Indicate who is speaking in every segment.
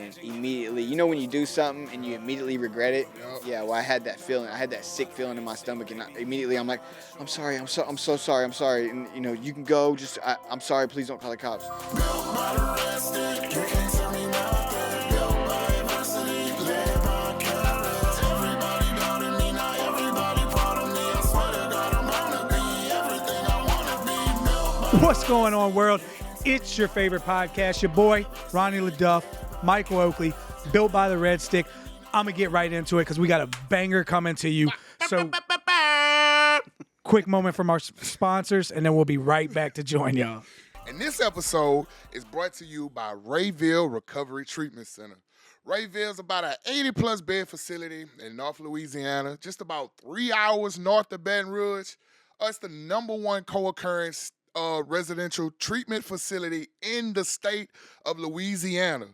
Speaker 1: and immediately, you know when you do something and you immediately regret it?
Speaker 2: Yep.
Speaker 1: Yeah, well, I had that feeling. I had that sick feeling in my stomach, and immediately I'm like, I'm sorry, I'm so sorry, I'm sorry. And, you know, you can go, just, I'm sorry, please don't call the cops.
Speaker 3: What's going on, world? It's your favorite podcast, your boy, Ronnie LaDuff, Michael Oakley, built by the Red Stick. I'm going to get right into it because we got a banger coming to you. So, quick moment from our sponsors, and then we'll be right back to join y'all.
Speaker 2: And this episode is brought to you by Rayville Recovery Treatment Center. Rayville is about an 80-plus bed facility in North Louisiana, just about 3 hours north of Baton Rouge. It's the #1 co-occurrence residential treatment facility in the state of Louisiana.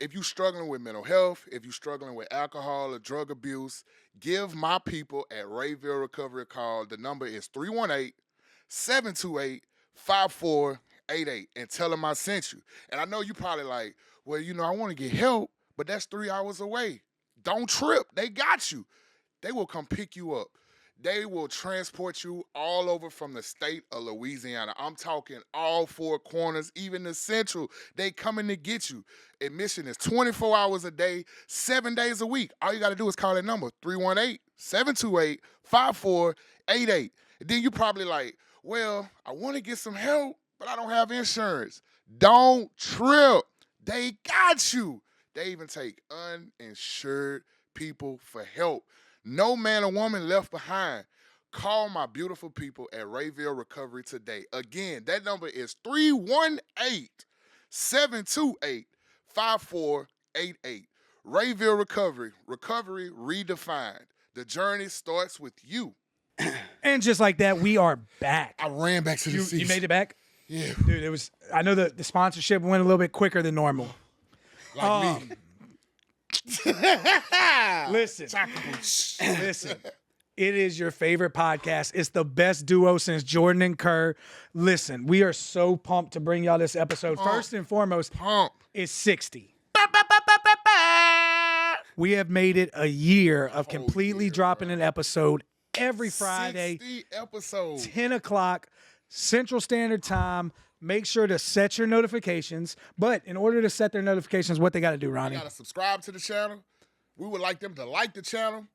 Speaker 2: If you're struggling with mental health, if you're struggling with alcohol or drug abuse, give my people at Rayville Recovery a call. The number is 318-728-5488, and tell them I sent you. And I know you probably like, well, you know, I want to get help, but that's 3 hours away. Don't trip. They got you. They will come pick you up. They will transport you all over from the state of Louisiana. I'm talking all four corners, even the central. They coming to get you. Admission is 24 hours a day, 7 days a week. All you got to do is call that number, 318-728-5488. And then you probably like, well, I want to get some help, but I don't have insurance. Don't trip. They got you. They even take uninsured people for help. No man or woman left behind. Call my beautiful people at Rayville Recovery today. Again, that number is 318-728-5488. Rayville Recovery. Recovery redefined. The journey starts with you.
Speaker 3: And just like that, we are back.
Speaker 2: I ran back to the seats.
Speaker 3: You made it back?
Speaker 2: Yeah.
Speaker 3: Dude, it was. I know the sponsorship went a little bit quicker than normal.
Speaker 2: Like me.
Speaker 3: Listen. It is your favorite podcast. It's the best duo since Jordan and Kerr. Listen, we are so pumped to bring y'all this episode. First and foremost, it's 60. We have made it a year of completely dropping an episode every Friday.
Speaker 2: 60 episodes.
Speaker 3: 10 o'clock Central Standard Time. Make sure to set your notifications. But in order to set their notifications, what they got to do, Ronnie?
Speaker 2: They got to subscribe to the channel. We would like them to like the channel,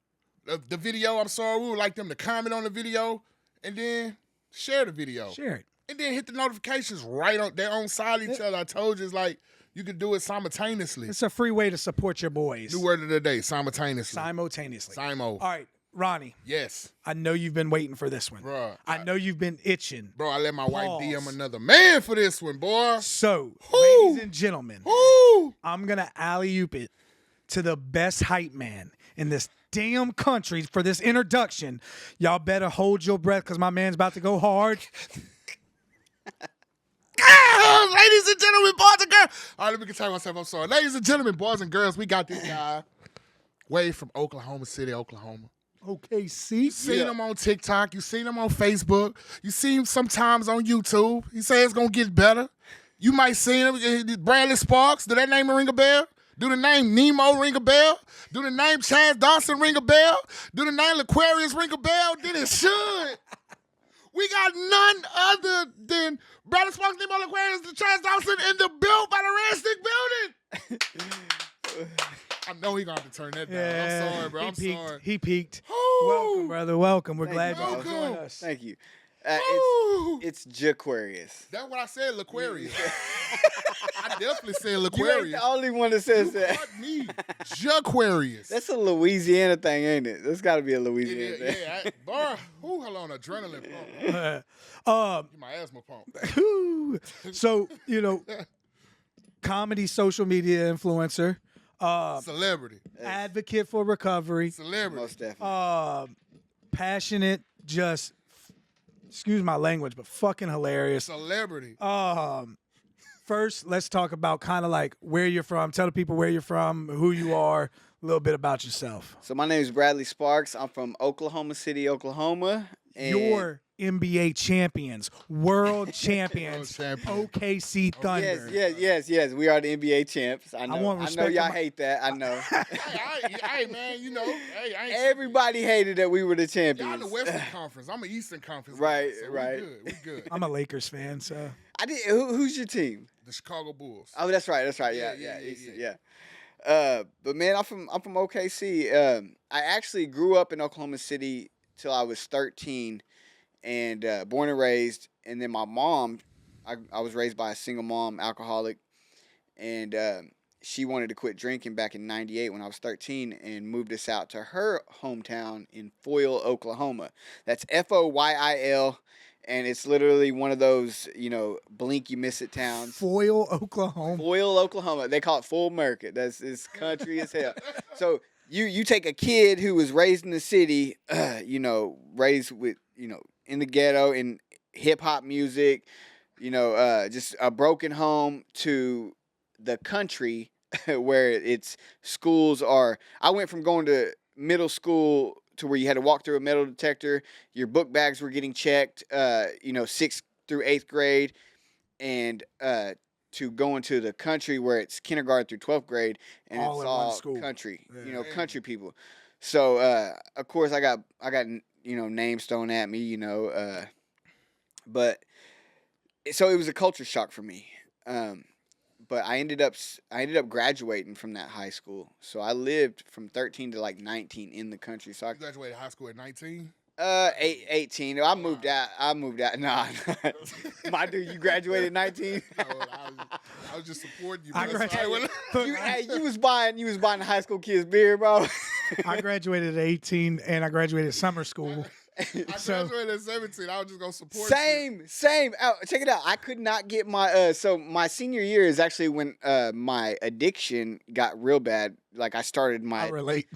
Speaker 2: the video, I'm sorry. We would like them to comment on the video and then share the video.
Speaker 3: Share it.
Speaker 2: And then hit the notifications right on their own side of each other. I told you, it's like you could do it simultaneously.
Speaker 3: It's a free way to support your boys.
Speaker 2: New word of the day, simultaneously.
Speaker 3: Simo. All right, Ronnie.
Speaker 2: Yes.
Speaker 3: I know you've been waiting for this one.
Speaker 2: Bruh.
Speaker 3: I know you've been itching.
Speaker 2: Bro, I let my wife DM another man for this one, boy.
Speaker 3: So,
Speaker 2: Woo.
Speaker 3: ladies and gentlemen,
Speaker 2: Woo.
Speaker 3: I'm going to alley-oop it to the best hype man in this damn country for this introduction. Y'all better hold your breath because my man's about to go hard.
Speaker 2: Ladies and gentlemen, boys and girls. All right, let me talk myself. I'm sorry. Ladies and gentlemen, boys and girls, we got this guy way from Oklahoma City, Oklahoma.
Speaker 3: Okay, see?
Speaker 2: You seen him on TikTok. You seen him on Facebook. You see him sometimes on YouTube. He says it's going to get better. You might see him. Bradley Sparks. Do that name ring a bell? Do the name Nemo ring a bell? Do the name Chaz Dawson ring a bell? Do the name L'Aquarius ring a bell? Then it should. We got none other than Bradley Sparks, Nemo, L'Aquarius, the Chaz Dawson in the Built by the Red Stick building. I know he gonna have to turn that down.
Speaker 3: Yeah,
Speaker 2: I'm sorry, bro. I'm sorry.
Speaker 3: He peaked.
Speaker 2: Ooh.
Speaker 3: Welcome, brother. Welcome. We're glad you
Speaker 2: Welcome.
Speaker 3: joined us.
Speaker 1: Thank you.
Speaker 2: Ooh.
Speaker 1: It's Jaquarius.
Speaker 2: That's what I said, L'Aquarius. I definitely said
Speaker 1: You ain't
Speaker 2: L'Aquarius.
Speaker 1: the only one that says
Speaker 2: You
Speaker 1: that.
Speaker 2: caught me. J'Aquarius.
Speaker 1: That's a Louisiana thing, ain't it? That's got to be a Louisiana thing.
Speaker 2: Yeah. Bar. Ooh, hold on, adrenaline pump. Get my asthma pump.
Speaker 3: So, you know, comedy, social media influencer,
Speaker 2: Celebrity.
Speaker 3: advocate for recovery,
Speaker 2: Celebrity.
Speaker 1: Most definitely.
Speaker 3: passionate, just, excuse my language, but fucking hilarious.
Speaker 2: Celebrity.
Speaker 3: first, let's talk about kind of like where you're from. Tell the people where you're from, who you are, a little bit about yourself.
Speaker 1: So my name is Bradley Sparks. I'm from Oklahoma City, Oklahoma. And
Speaker 3: Your NBA champions, world champions,
Speaker 2: champion.
Speaker 3: OKC Thunder.
Speaker 1: yes. We are the NBA champs. I know.
Speaker 3: want
Speaker 1: I
Speaker 3: respect
Speaker 1: know y'all
Speaker 3: for my-
Speaker 1: hate that. I know.
Speaker 2: Hey, man, you know, hey, I ain't
Speaker 1: Everybody hated that we were the
Speaker 2: Y'all in
Speaker 1: champions.
Speaker 2: the Western Conference. I'm an Eastern Conference.
Speaker 1: Right,
Speaker 2: guy, so
Speaker 1: right.
Speaker 2: We good.
Speaker 3: I'm a Lakers fan, so
Speaker 1: I did. Who's your team?
Speaker 2: The Chicago Bulls.
Speaker 1: Oh, that's right. Yeah. But man, I'm from OKC. I actually grew up in Oklahoma City till I was 13, and born and raised. And then my mom, I was raised by a single mom, alcoholic, and she wanted to quit drinking back in '98 when I was 13, and moved us out to her hometown in Foyle, Oklahoma. That's Foyil. And it's literally one of those, blink you miss it towns.
Speaker 3: Foyle, Oklahoma.
Speaker 1: Foyle, Oklahoma. They call it full market. It's country as hell. So you take a kid who was raised in the city, raised with, in the ghetto in hip hop music, just a broken home, to the country where it's schools are. I went from going to middle school to where you had to walk through a metal detector. Your book bags were getting checked, 6th through 8th grade, and to going to the country where it's kindergarten through 12th grade, and
Speaker 3: All
Speaker 1: it's
Speaker 3: in one
Speaker 1: all
Speaker 3: school.
Speaker 1: country,
Speaker 3: Yeah.
Speaker 1: country people. So of course I got names thrown at me, but so it was a culture shock for me. But I ended up graduating from that high school. So I lived from 13 to like 19 in the country. So
Speaker 2: You graduated high school at 19?
Speaker 1: 18. I moved out. Nah. My dude, you graduated 19?
Speaker 2: No, I was just supporting you.
Speaker 3: I
Speaker 2: brother.
Speaker 3: graduated-
Speaker 1: You was buying high school kids beer, bro.
Speaker 3: I graduated at 18 and I graduated summer school.
Speaker 2: I graduated at 17. I was just gonna support you.
Speaker 1: Same. Oh, check it out. I could not get my so my senior year is actually when my addiction got real bad. Like I started
Speaker 3: I relate.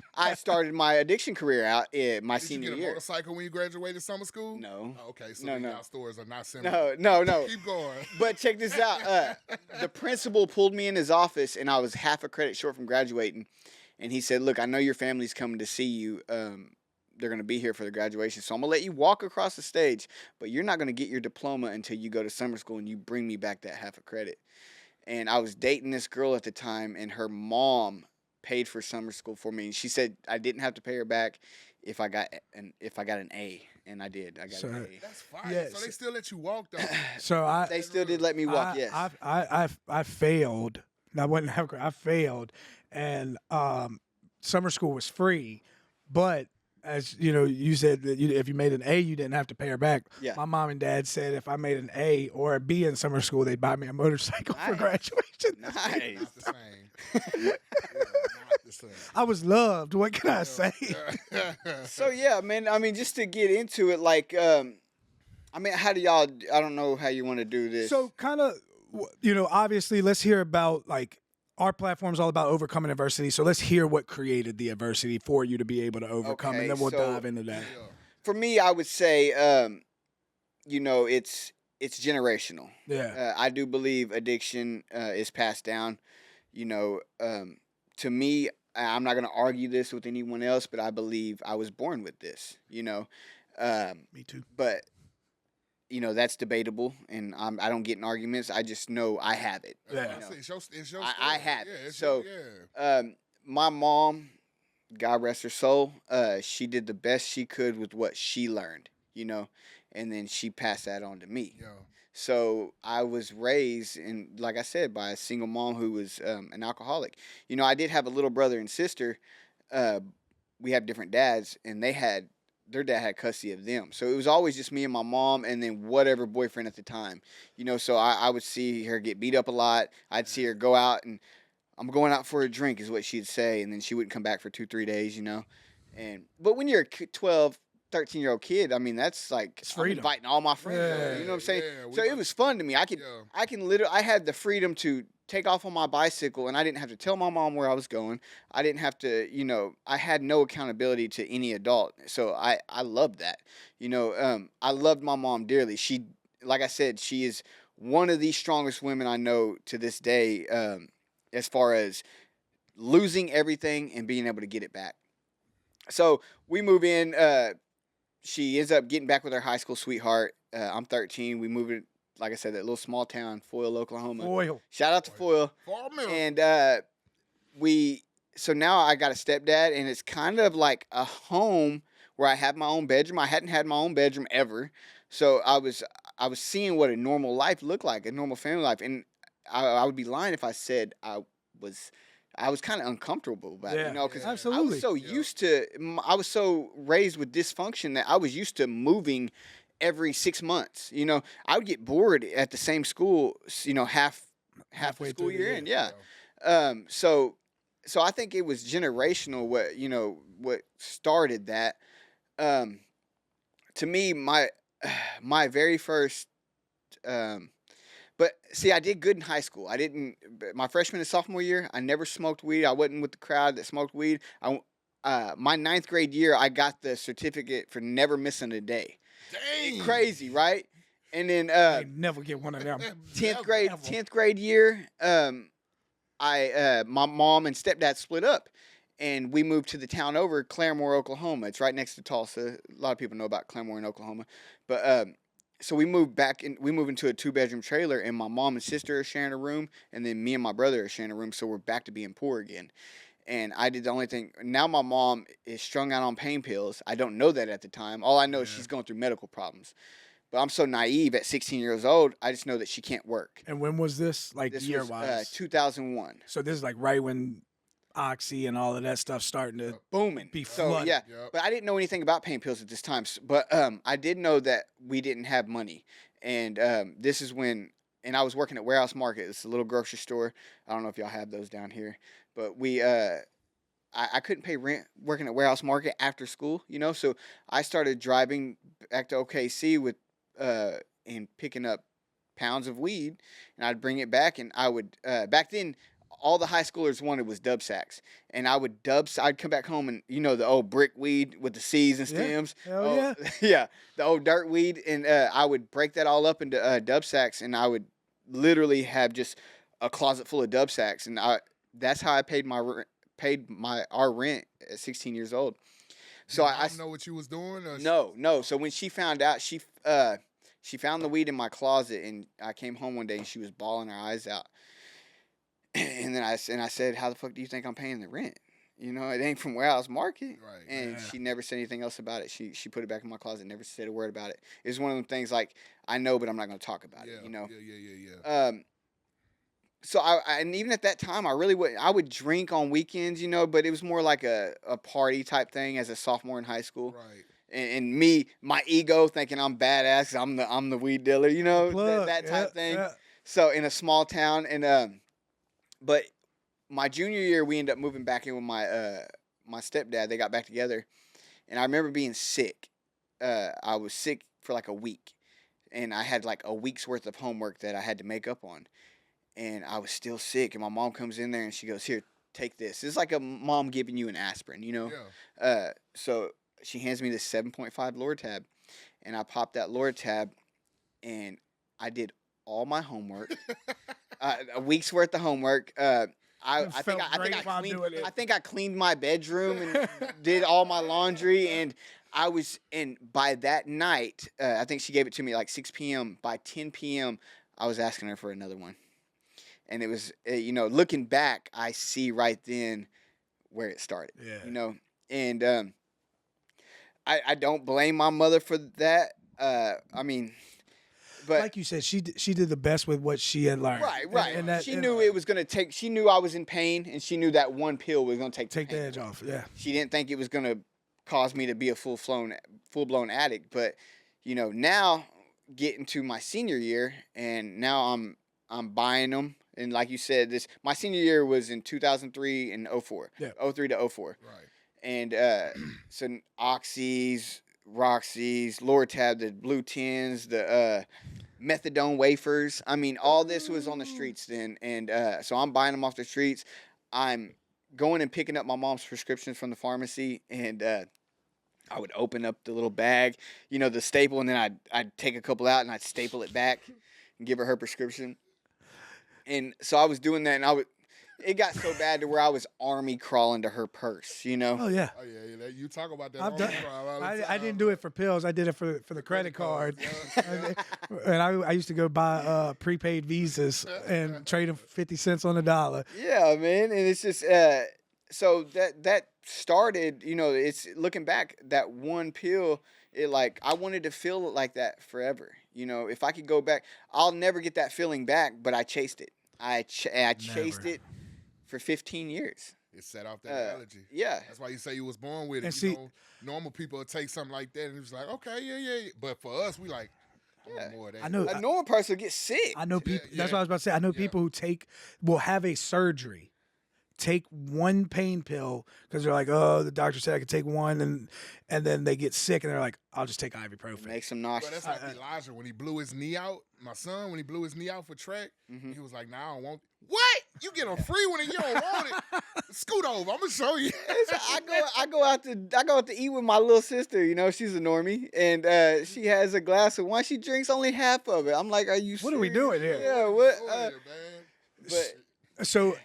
Speaker 1: my addiction career out in my
Speaker 2: Did you
Speaker 1: senior
Speaker 2: get a
Speaker 1: year.
Speaker 2: motorcycle when you graduated summer school?
Speaker 1: No.
Speaker 2: Oh, okay, so
Speaker 1: No,
Speaker 2: then
Speaker 1: no.
Speaker 2: y'all stories are not similar.
Speaker 1: No.
Speaker 2: Keep going.
Speaker 1: But check this out. The principal pulled me in his office, and I was half a credit short from graduating. And he said, "Look, I know your family's coming to see you. They're going to be here for the graduation, so I'm going to let you walk across the stage, but you're not going to get your diploma until you go to summer school and you bring me back that half a credit." And I was dating this girl at the time, and her mom paid for summer school for me. And she said I didn't have to pay her back if I got an A, and I did. I got an A.
Speaker 2: That's fine.
Speaker 3: Yes.
Speaker 2: So they still let you walk though.
Speaker 3: So
Speaker 1: They still did let me walk. Yes.
Speaker 3: I failed. I failed, and summer school was free, but as you said that if you made an A, you didn't have to pay her back.
Speaker 1: Yeah.
Speaker 3: My mom and dad said if I made an A or a B in summer school, they'd buy me a motorcycle for
Speaker 1: Nice.
Speaker 3: graduation.
Speaker 1: Nice.
Speaker 2: Not the same. Yeah, not the same.
Speaker 3: I was loved. What can I say?
Speaker 1: So yeah, man. I mean, just to get into it, like, how do y'all? I don't know how you want to do this.
Speaker 3: So kind of, obviously, let's hear about like our platform's all about overcoming adversity. So let's hear what created the adversity for you to be able to overcome,
Speaker 1: Okay,
Speaker 3: and then we'll
Speaker 1: so-
Speaker 3: dive into that.
Speaker 2: Yeah.
Speaker 1: For me, I would say, it's generational.
Speaker 3: Yeah.
Speaker 1: I do believe addiction is passed down. To me, I'm not going to argue this with anyone else, but I believe I was born with this.
Speaker 3: Me too.
Speaker 1: But that's debatable, and I don't get in arguments. I just know I have it.
Speaker 3: Yeah.
Speaker 2: It's your
Speaker 1: I
Speaker 2: story.
Speaker 1: have
Speaker 2: Yeah,
Speaker 1: it.
Speaker 2: it's
Speaker 1: So,
Speaker 2: yeah.
Speaker 1: My mom, God rest her soul, she did the best she could with what she learned, and then she passed that on to me.
Speaker 2: Yeah.
Speaker 1: So I was raised, and like I said, by a single mom who was an alcoholic. I did have a little brother and sister. We have different dads, and their dad had custody of them. So it was always just me and my mom, and then whatever boyfriend at the time. So I would see her get beat up a lot. I'd see her go out, and I'm going out for a drink is what she'd say, and then she wouldn't come back for 2-3 days, But when you're a 12, 13-year-old kid, I mean, that's like
Speaker 3: It's
Speaker 1: I'm
Speaker 3: freedom.
Speaker 1: inviting all my friends over,
Speaker 3: Yeah,
Speaker 1: you know what I'm saying?
Speaker 2: yeah,
Speaker 1: So it was fun to me. I had the freedom to take off on my bicycle, and I didn't have to tell my mom where I was going. I didn't have to, I had no accountability to any adult. So I loved that. I loved my mom dearly. She, like I said, she is one of the strongest women I know to this day, as far as losing everything and being able to get it back. So we move in. She ends up getting back with her high school sweetheart. I'm 13. We move in, like I said, that little small town, Foyle, Oklahoma.
Speaker 3: Foyle.
Speaker 1: Shout out to Foyle. And so now I got a stepdad, and it's kind of like a home where I have my own bedroom. I hadn't had my own bedroom ever, so I was seeing what a normal life looked like, a normal family life, and I would be lying if I said I was kind of uncomfortable about it, because
Speaker 3: absolutely.
Speaker 1: I was so used to, I was so raised with dysfunction that I was used to moving every 6 months. I would get bored at the same school, half the school year in. Yeah. So I think it was generational what started that. To me, my very first, but see, I did good in high school. I didn't. My freshman and sophomore year, I never smoked weed. I wasn't with the crowd that smoked weed. My ninth grade year, I got the certificate for never missing a day.
Speaker 2: Dang.
Speaker 1: Crazy, right? And then
Speaker 3: I never get one of them.
Speaker 1: 10th grade year, my mom and stepdad split up, and we moved to the town over, Claremore, Oklahoma. It's right next to Tulsa. A lot of people know about Claremore in Oklahoma, but so we moved back, and we moved into a 2-bedroom trailer, and my mom and sister are sharing a room, and then me and my brother are sharing a room. So we're back to being poor again. And I did the only thing. Now my mom is strung out on pain pills. I don't know that at the time. All I know is she's going through medical problems. But I'm so naive at 16 years old, I just know that she can't work.
Speaker 3: And when was this? Like
Speaker 1: This
Speaker 3: year-wise?
Speaker 1: was 2001.
Speaker 3: So this is like right when Oxy and all of that stuff starting to
Speaker 1: Booming.
Speaker 3: be
Speaker 1: So
Speaker 3: flooded.
Speaker 1: yeah, but I didn't know anything about pain pills at this time. But I did know that we didn't have money, and this is when. And I was working at Warehouse Market. It's a little grocery store. I don't know if y'all have those down here, but we. I couldn't pay rent working at Warehouse Market after school, So I started driving back to OKC with and picking up pounds of weed, and I'd bring it back, and I would back then all the high schoolers wanted was dub sacks, and I'd come back home and the old brick weed with the seeds and stems,
Speaker 3: yeah,
Speaker 1: the old dirt weed, and I would break that all up into dub sacks, and I would literally have just a closet full of dub sacks, and that's how I paid our rent at 16 years old. So I
Speaker 2: know what you was doing. Or
Speaker 1: no. So when she found out, she found the weed in my closet, and I came home one day and she was bawling her eyes out. And then I said, "How the fuck do you think I'm paying the rent? It ain't from Warehouse Market."
Speaker 2: Right.
Speaker 1: And she never said anything else about it. She put it back in my closet, never said a word about it. It's one of them things like I know, but I'm not going to talk about it.
Speaker 2: Yeah.
Speaker 1: So and even at that time, I would drink on weekends, but it was more like a party type thing as a sophomore in high school.
Speaker 2: Right.
Speaker 1: And me, my ego thinking I'm badass, 'cause I'm the weed dealer, that type thing.
Speaker 3: Yeah.
Speaker 1: So in a small town, and but my junior year, we ended up moving back in with my stepdad. They got back together, and I remember being sick. I was sick for like a week, and I had like a week's worth of homework that I had to make up on. And I was still sick, and my mom comes in there, and she goes, "Here, take this." It's like a mom giving you an aspirin,
Speaker 2: Yeah.
Speaker 1: So she hands me this 7.5 Lortab, and I popped that Lortab, and I did all my homework, a week's worth of homework. I think I cleaned my bedroom and did all my laundry, and by that night, I think she gave it to me like 6 p.m. By 10 p.m., I was asking her for another one. And it was, looking back, I see right then where it started.
Speaker 3: Yeah.
Speaker 1: And I don't blame my mother for that. I mean, but
Speaker 3: like you said, she did the best with what she had learned.
Speaker 1: Right. And she knew it was gonna take. She knew I was in pain, and she knew that one pill was gonna take
Speaker 3: the edge off. Yeah.
Speaker 1: She didn't think it was gonna cause me to be a full blown addict. But now getting to my senior year, and now I'm buying them. And like you said, my senior year was in 2003 and 04.
Speaker 3: Yeah.
Speaker 1: 03 to 04.
Speaker 2: Right.
Speaker 1: And so Oxys, Roxys, Lortab, the blue tins, the methadone wafers. I mean, all this was on the streets then. And so I'm buying them off the streets. I'm going and picking up my mom's prescriptions from the pharmacy, and I would open up the little bag, the staple, and then I'd take a couple out and I'd staple it back. and give her her prescription. And so I was doing that, and it got so bad to where I was army crawling to her purse, you know?
Speaker 3: Oh yeah.
Speaker 2: Oh yeah, you talk about that.
Speaker 3: I've
Speaker 2: all
Speaker 3: done.
Speaker 2: the time, all the
Speaker 3: I
Speaker 2: time.
Speaker 3: didn't do it for pills. I did it for the credit card. And I used to go buy prepaid visas and trade them 50 cents on the dollar.
Speaker 1: Yeah, man. And it's just so that started, you know, it's looking back, that one pill, it like I wanted to feel like that forever. You know, if I could go back, I'll never get that feeling back, but I chased it. I chased
Speaker 3: Never.
Speaker 1: it for 15 years.
Speaker 2: It set off that allergy.
Speaker 1: Yeah.
Speaker 2: That's why you say you was born with it.
Speaker 3: And
Speaker 2: You
Speaker 3: see-
Speaker 2: know, normal people would take something like that and it's like, okay, yeah. But for us, we like, I want more of that.
Speaker 3: I know.
Speaker 1: A normal person will get sick.
Speaker 3: I know people. That's
Speaker 2: yeah.
Speaker 3: what I was about to say. I know people who will have a surgery, take one pain pill because they're like, oh, the doctor said I could take one, and then they get sick and they're like, I'll just take ibuprofen.
Speaker 1: Makes them
Speaker 2: But
Speaker 1: nauseous.
Speaker 2: that's like Elijah when he blew his knee out. My son, when he blew his knee out for track,
Speaker 1: Mm-hmm.
Speaker 2: he was like, "Nah, I don't want." What? You get on free when you don't want it? Scoot over. I'm gonna show you.
Speaker 1: I go out to eat with my little sister. You know, she's a normie, and she has a glass of wine. She drinks only half of it. I'm like, are you?
Speaker 3: What are we
Speaker 1: serious?
Speaker 3: doing here?
Speaker 1: Yeah, what?
Speaker 2: man.
Speaker 1: But
Speaker 3: So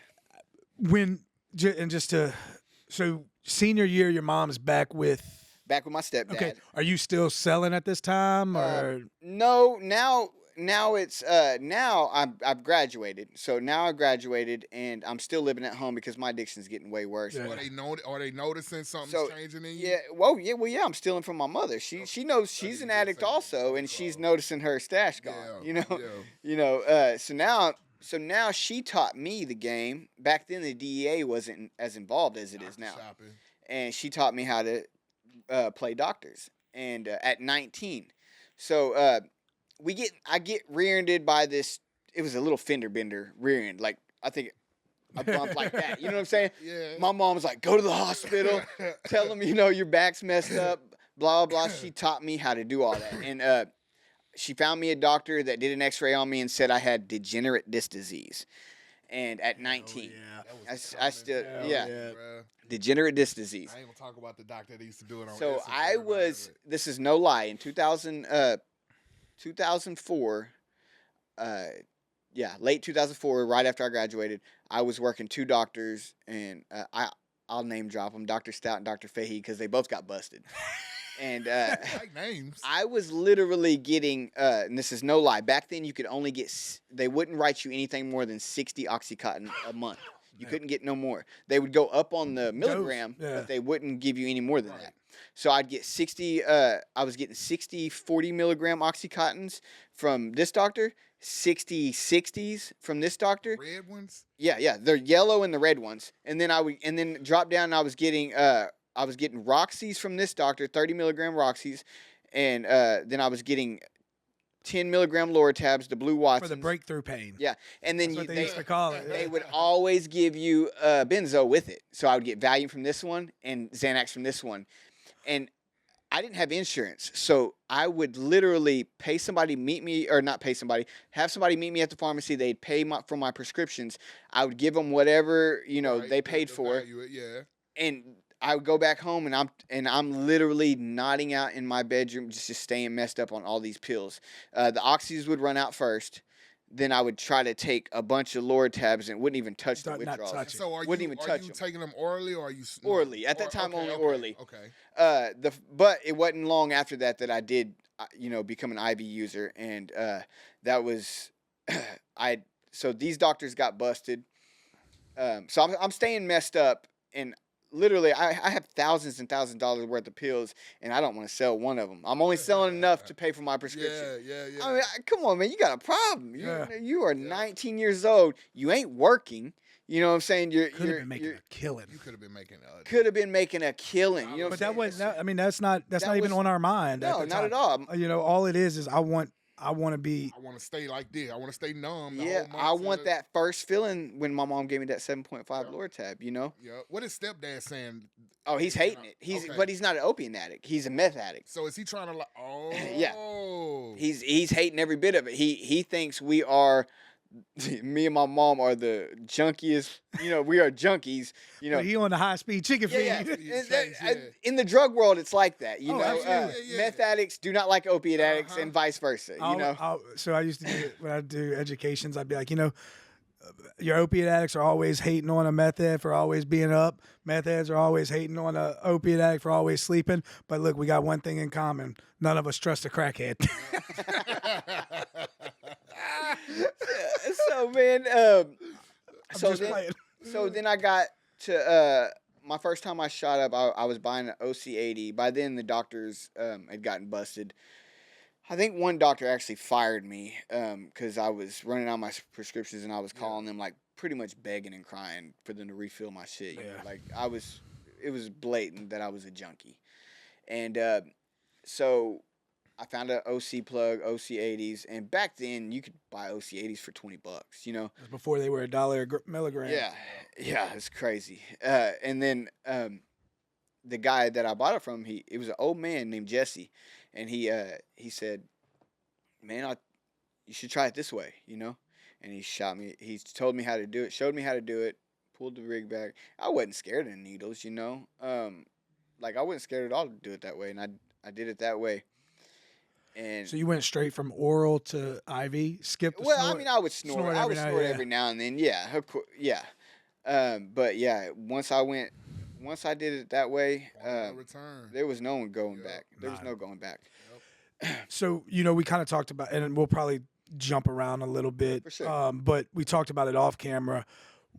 Speaker 3: so senior year, your mom's back with.
Speaker 1: back with my stepdad.
Speaker 3: Okay, are you still selling at this time, or
Speaker 1: No, now it's now I've graduated. So now I graduated, and I'm still living at home because my addiction's getting way worse.
Speaker 3: Yeah.
Speaker 2: Are they noticing something's
Speaker 1: So,
Speaker 2: changing in you?
Speaker 1: Yeah, well, yeah, I'm stealing from my mother. She knows she's an addict also, and she's noticing her stash gone.
Speaker 2: Yeah,
Speaker 1: You know,
Speaker 2: yeah.
Speaker 1: you know. So now she taught me the game. Back then, the DEA wasn't as involved as it is now,
Speaker 2: Shopping.
Speaker 1: and she taught me how to play doctors. And at 19, so I get rear-ended by this. It was a little fender bender rear end, like I think a bump like that. You know what I'm saying?
Speaker 2: Yeah.
Speaker 1: My mom was like, "Go to the hospital, tell them your back's messed up." Blah blah blah. She taught me how to do all that, and she found me a doctor that did an X-ray on me and said I had degenerate disc disease. And at 19,
Speaker 2: That was
Speaker 1: I still yeah,
Speaker 2: bruh.
Speaker 1: degenerate disc disease.
Speaker 2: I ain't gonna talk about the doctor that used to do it on.
Speaker 1: So
Speaker 2: Essence
Speaker 1: I
Speaker 2: for everybody,
Speaker 1: was. This is no lie. In 2004, late 2004, right after I graduated, I was working two doctors, and I'll name drop them, Dr. Stout and Dr. Fahey, because they both got busted. And
Speaker 2: like names.
Speaker 1: I was literally getting, and this is no lie, back then you could only get, they wouldn't write you anything more than 60 Oxycontin a month. You couldn't get no more. They would go up on the milligram,
Speaker 3: yeah.
Speaker 1: but they wouldn't give you any more than that. So I'd get 60, I was getting 60 40 milligram Oxycontins from this doctor, 60 60s from this doctor.
Speaker 2: Red ones.
Speaker 1: Yeah, they're yellow and the red ones. And then drop down and I was getting Roxy's from this doctor, 30 milligram Roxy's, and then I was getting 10 milligram Loratabs, the blue Watsons.
Speaker 3: for the breakthrough pain?
Speaker 1: Yeah, and then
Speaker 3: That's what they
Speaker 1: they
Speaker 3: used to call it.
Speaker 1: they would always give you benzo with it. So I would get Valium from this one and Xanax from this one. And I didn't have insurance. So I would literally pay somebody have somebody meet me at the pharmacy. They'd pay for my prescriptions. I would give them whatever,
Speaker 2: Right,
Speaker 1: they paid
Speaker 2: the
Speaker 1: for.
Speaker 2: value, yeah.
Speaker 1: And I would go back home and I'm literally nodding out in my bedroom, just staying messed up on all these pills. The oxys would run out first. Then I would try to take a bunch of Loratabs and wouldn't even touch the
Speaker 3: Not
Speaker 1: withdrawals.
Speaker 3: touch it.
Speaker 2: So are
Speaker 1: Wouldn't
Speaker 2: you
Speaker 1: even touch
Speaker 2: you
Speaker 1: them.
Speaker 2: taking them orally or are you
Speaker 1: Orally. At that time, only orally.
Speaker 2: Okay.
Speaker 1: But it wasn't long after that I did, become an IV user, and that was, So these doctors got busted. So I'm staying messed up, and literally I have thousands and thousands of dollars worth of pills, and I don't want to sell one of them. I'm only selling enough to pay for my prescription.
Speaker 2: Yeah.
Speaker 1: I mean, come on, man, you got a problem.
Speaker 3: Yeah.
Speaker 1: You are 19 years old. You ain't working. You know what I'm saying?
Speaker 3: Could have been making a killing.
Speaker 2: You could have been making
Speaker 1: could have been making a killing. You know what
Speaker 3: But
Speaker 1: I'm
Speaker 3: that
Speaker 1: saying?
Speaker 3: wasn't. I mean, that's not even
Speaker 1: was-
Speaker 3: on our mind.
Speaker 1: No,
Speaker 3: at the
Speaker 1: not
Speaker 3: time.
Speaker 1: at all.
Speaker 3: All it is I want to be.
Speaker 2: I want to stay like this. I want to stay numb. The
Speaker 1: Yeah,
Speaker 2: whole month
Speaker 1: I want
Speaker 2: to-
Speaker 1: that first feeling when my mom gave me that 7.5
Speaker 2: Yeah.
Speaker 1: Loratab,
Speaker 2: Yeah. What is stepdad saying?
Speaker 1: Oh, he's hating it.
Speaker 2: Okay.
Speaker 1: But he's not an opium addict. He's a meth addict.
Speaker 2: So is he trying to like? Oh.
Speaker 1: Yeah. He's hating every bit of it. He thinks we are me and my mom are the junkiest. We are junkies.
Speaker 3: But he on the high speed chicken
Speaker 1: Yeah,
Speaker 3: feed.
Speaker 1: yeah.
Speaker 2: Yeah.
Speaker 1: In the drug world, it's like that.
Speaker 3: Oh, absolutely.
Speaker 2: Yeah.
Speaker 1: Meth addicts do not like opiate addicts, and vice versa.
Speaker 3: So I used to do it when I do educations. I'd be like, your opiate addicts are always hating on a meth head for always being up. Meth heads are always hating on a opiate addict for always sleeping. But look, we got one thing in common: none of us trust a crackhead.
Speaker 1: So man, so then I got to my first time I shot up. I was buying an OC80. By then, the doctors had gotten busted. I think one doctor actually fired me because I was running out my prescriptions and I was calling them like pretty much begging and crying for them to refill my shit. Like it was blatant that I was a junkie, and so I found an OC plug, OC80s, and back then you could buy OC80s for $20.
Speaker 3: Before they were $1 a milligram.
Speaker 1: Yeah, it's crazy. And then the guy that I bought it from, it was an old man named Jesse. And he said, "Man, you should try it this way, And he shot me. He told me how to do it, showed me how to do it, pulled the rig back. I wasn't scared of needles, Like I wasn't scared at all to do it that way, and I did it that way. And
Speaker 3: so you went straight from oral to IV, skipped the snort?
Speaker 1: I mean, I would snort. I would snort every now and then. Yeah, of course, yeah. But yeah, once I did it that way, there was no one going back. There was no going back.
Speaker 3: So, we kind of talked about, and we'll probably jump around a little bit.
Speaker 1: For sure.
Speaker 3: But we talked about it off camera.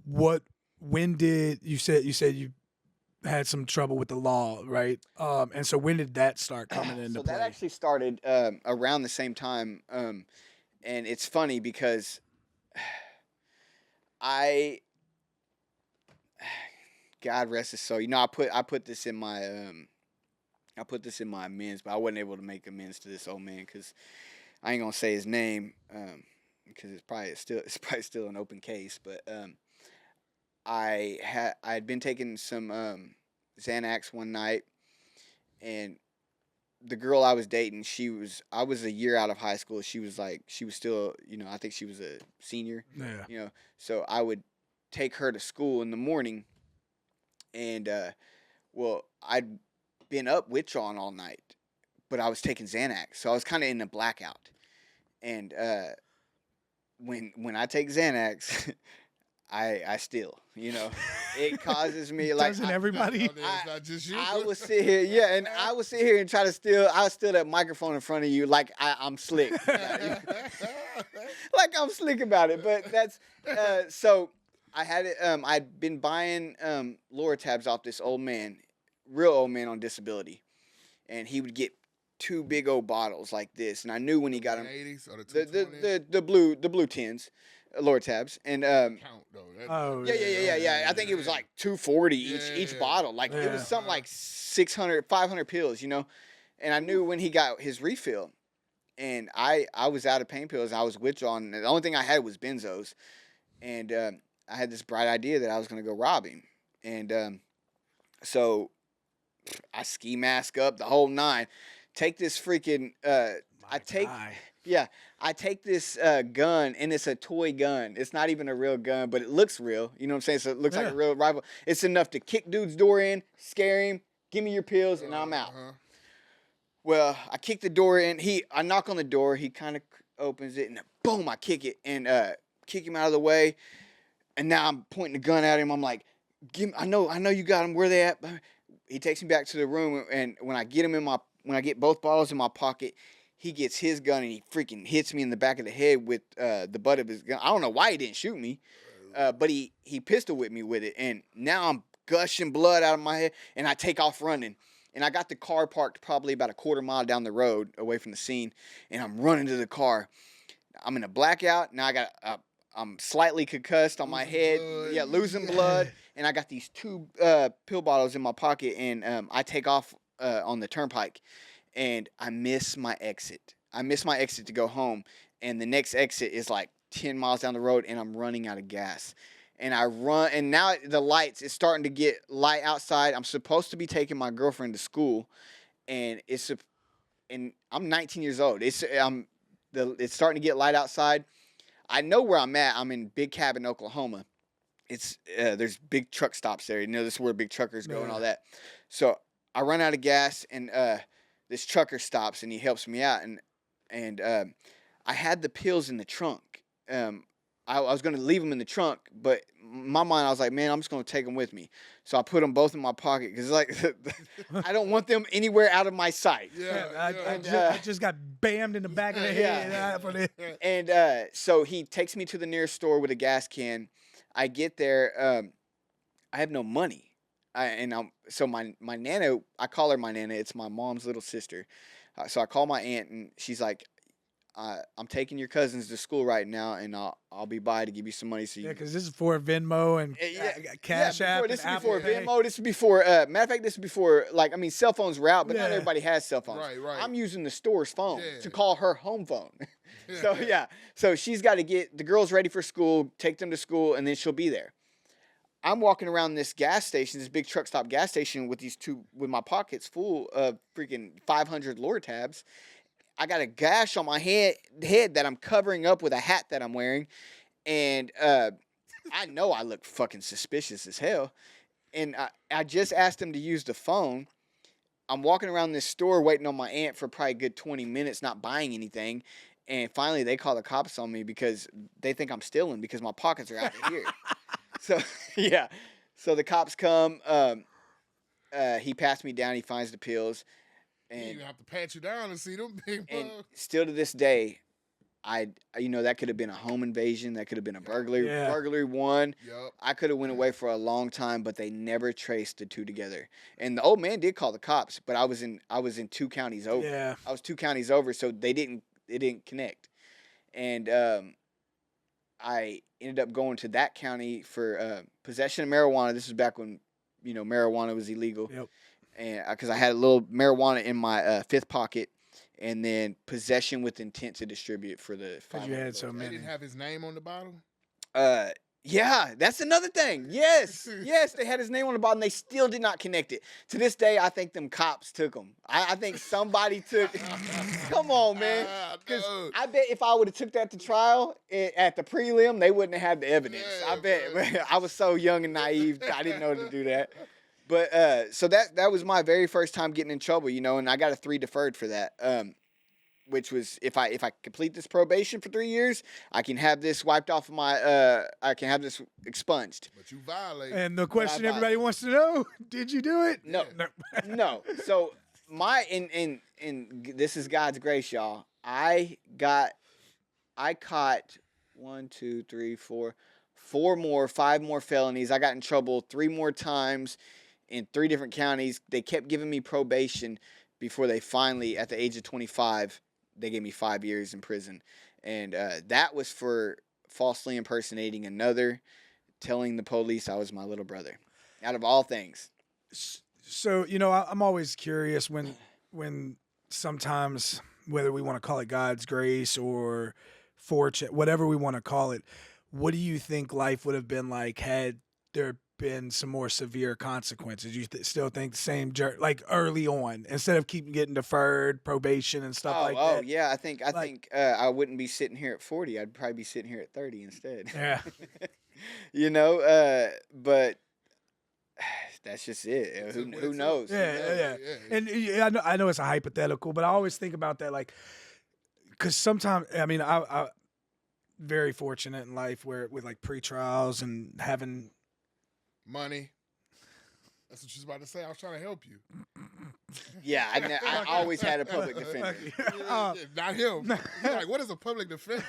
Speaker 3: When did you said you had some trouble with the law, right? And so when did that start coming into play?
Speaker 1: So that actually started around the same time. And it's funny because God rest his soul. I put this in my amends, but I wasn't able to make amends to this old man because I ain't gonna say his name because it's probably still an open case. But I'd been taking some Xanax one night, and the girl I was dating, I was a year out of high school. She was still, I think she was a senior.
Speaker 3: Yeah.
Speaker 1: So I would take her to school in the morning. And, I'd been up withdrawing all night, but I was taking Xanax. So I was kind of in a blackout. And when I take Xanax, I still, it causes me like.
Speaker 3: Doesn't everybody?
Speaker 2: It's not just you.
Speaker 1: I would sit here, and I would sit here and try to steal. I would steal that microphone in front of you like I'm slick. Like I'm slick about it. But that's so. I had it. I'd been buying Laura tabs off this old man, real old man on disability, and he would get 2 big old bottles like this, and I knew when he got them.
Speaker 2: 80s or the
Speaker 1: the blue tins, Laura tabs, and
Speaker 2: count though.
Speaker 1: Yeah. I think it was like $240 each bottle. Like it was something like 600, 500 pills, And I knew when he got his refill, and I was out of pain pills. I was withdrawing. The only thing I had was benzos, and I had this bright idea that I was going to go rob him. And so I ski mask up the whole nine. Take this freaking I take this gun, and it's a toy gun. It's not even a real gun, but it looks real. You know what I'm saying? So it looks like a real rifle. It's enough to kick dude's door in, scare him, give me your pills, and I'm out. Well, I kick the door in. I knock on the door. He kind of opens it, and boom, I kick it and kick him out of the way. And now I'm pointing the gun at him. I'm like, I know you got him. Where they at? He takes me back to the room, and when I get both bottles in my pocket, he gets his gun and he freaking hits me in the back of the head with the butt of his gun. I don't know why he didn't shoot me, but he pistol whipped me with it, and now I'm gushing blood out of my head, and I take off running. And I got the car parked probably about a quarter mile down the road away from the scene, and I'm running to the car. I'm in a blackout. Now I'm slightly concussed on my head. Losing blood. And I got these 2 pill bottles in my pocket, and I take off on the turnpike, and I miss my exit. I miss my exit to go home, and the next exit is like 10 miles down the road, and I'm running out of gas. And I run, and now it's starting to get light outside. I'm supposed to be taking my girlfriend to school, and I'm 19 years old. It's starting to get light outside. I know where I'm at. I'm in Big Cabin, Oklahoma. It's there's big truck stops there. You know, this is where big truckers go and all that. So I run out of gas, and this trucker stops, and he helps me out, and I had the pills in the trunk. I was going to leave them in the trunk, but in my mind, I was like, man, I'm just going to take them with me. So I put them both in my pocket because, like, I don't want them anywhere out of my sight.
Speaker 3: I just got bammed in the back of the head.
Speaker 1: And so he takes me to the nearest store with a gas can. I get there. I have no money. So my nana, I call her my nana. It's my mom's little sister. So I call my aunt, and she's like, I'm taking your cousins to school right now, and I'll be by to give you some money. So
Speaker 3: because this is for Venmo and Cash App.
Speaker 1: This is
Speaker 3: Apple
Speaker 1: before
Speaker 3: Pay.
Speaker 1: Venmo. This is before. Matter of fact, this is before. Like, I mean, cell phones were out, but not everybody has cell phones.
Speaker 2: Right.
Speaker 1: I'm using the store's phone to call her home phone. So she's got to get the girls ready for school, take them to school, and then she'll be there. I'm walking around this gas station, this big truck stop gas station, with my pockets full of freaking 500 Lure tabs. I got a gash on my head that I'm covering up with a hat that I'm wearing, and I know I look fucking suspicious as hell. And I just asked him to use the phone. I'm walking around this store waiting on my aunt for probably a good 20 minutes, not buying anything. And finally, they call the cops on me because they think I'm stealing because my pockets are out of here. So, yeah. So the cops come. He passed me down. He finds the pills.
Speaker 2: And you have to pat you down and see them big bugs.
Speaker 1: And still to this day, that could have been a home invasion. That could have been a burglary.
Speaker 3: Yeah.
Speaker 1: Burglary one.
Speaker 2: Yep.
Speaker 1: I could have went away for a long time, but they never traced the two together. And the old man did call the cops, but I was in 2 counties over.
Speaker 3: Yeah.
Speaker 1: I was 2 counties over, so it didn't connect. And I ended up going to that county for possession of marijuana. This was back when marijuana was illegal.
Speaker 3: Yep.
Speaker 1: And because I had a little marijuana in my fifth pocket, and then possession with intent to distribute for the.
Speaker 3: Because you had so
Speaker 2: They
Speaker 3: many.
Speaker 2: didn't have his name on the bottom?
Speaker 1: Yeah, that's another thing. Yes, they had his name on the bottom. They still did not connect it. To this day, I think them cops took him. I think somebody took. Come on, man. Because I bet if I would have took that to trial at the prelim, they wouldn't have had the evidence.
Speaker 2: Yeah,
Speaker 1: I bet. I was so young and naive. I didn't know to do that. But so that was my very first time getting in trouble, and I got a 3 deferred for that. Which was if I complete this probation for 3 years, I can have this wiped off of my I can have this expunged.
Speaker 2: But you violated.
Speaker 3: And the question everybody wants to know: did you do it?
Speaker 1: No, no. So and this is God's grace, y'all. I caught 1, 2, 3, 4, 5 more felonies. I got in trouble 3 more times in 3 different counties. They kept giving me probation before they finally, at the age of 25, they gave me 5 years in prison. And that was for falsely impersonating another, telling the police I was my little brother, out of all things.
Speaker 3: So, I'm always curious when sometimes, whether we want to call it God's grace or fortune, whatever we want to call it, what do you think life would have been like had there been some more severe consequences? You still think the same like early on, instead of keeping getting deferred probation and stuff like that?
Speaker 1: Oh yeah, I think I wouldn't be sitting here at 40. I'd probably be sitting here at 30 instead.
Speaker 3: Yeah.
Speaker 1: But that's just it. Who knows?
Speaker 3: Yeah. And I know it's a hypothetical, but I always think about that, like, because sometimes, I very fortunate in life with like pre-trials and having
Speaker 2: money. That's what you was about to say. I was trying to help you.
Speaker 1: Yeah, I always had a public defender.
Speaker 2: Not him. He's like, what is a public defender?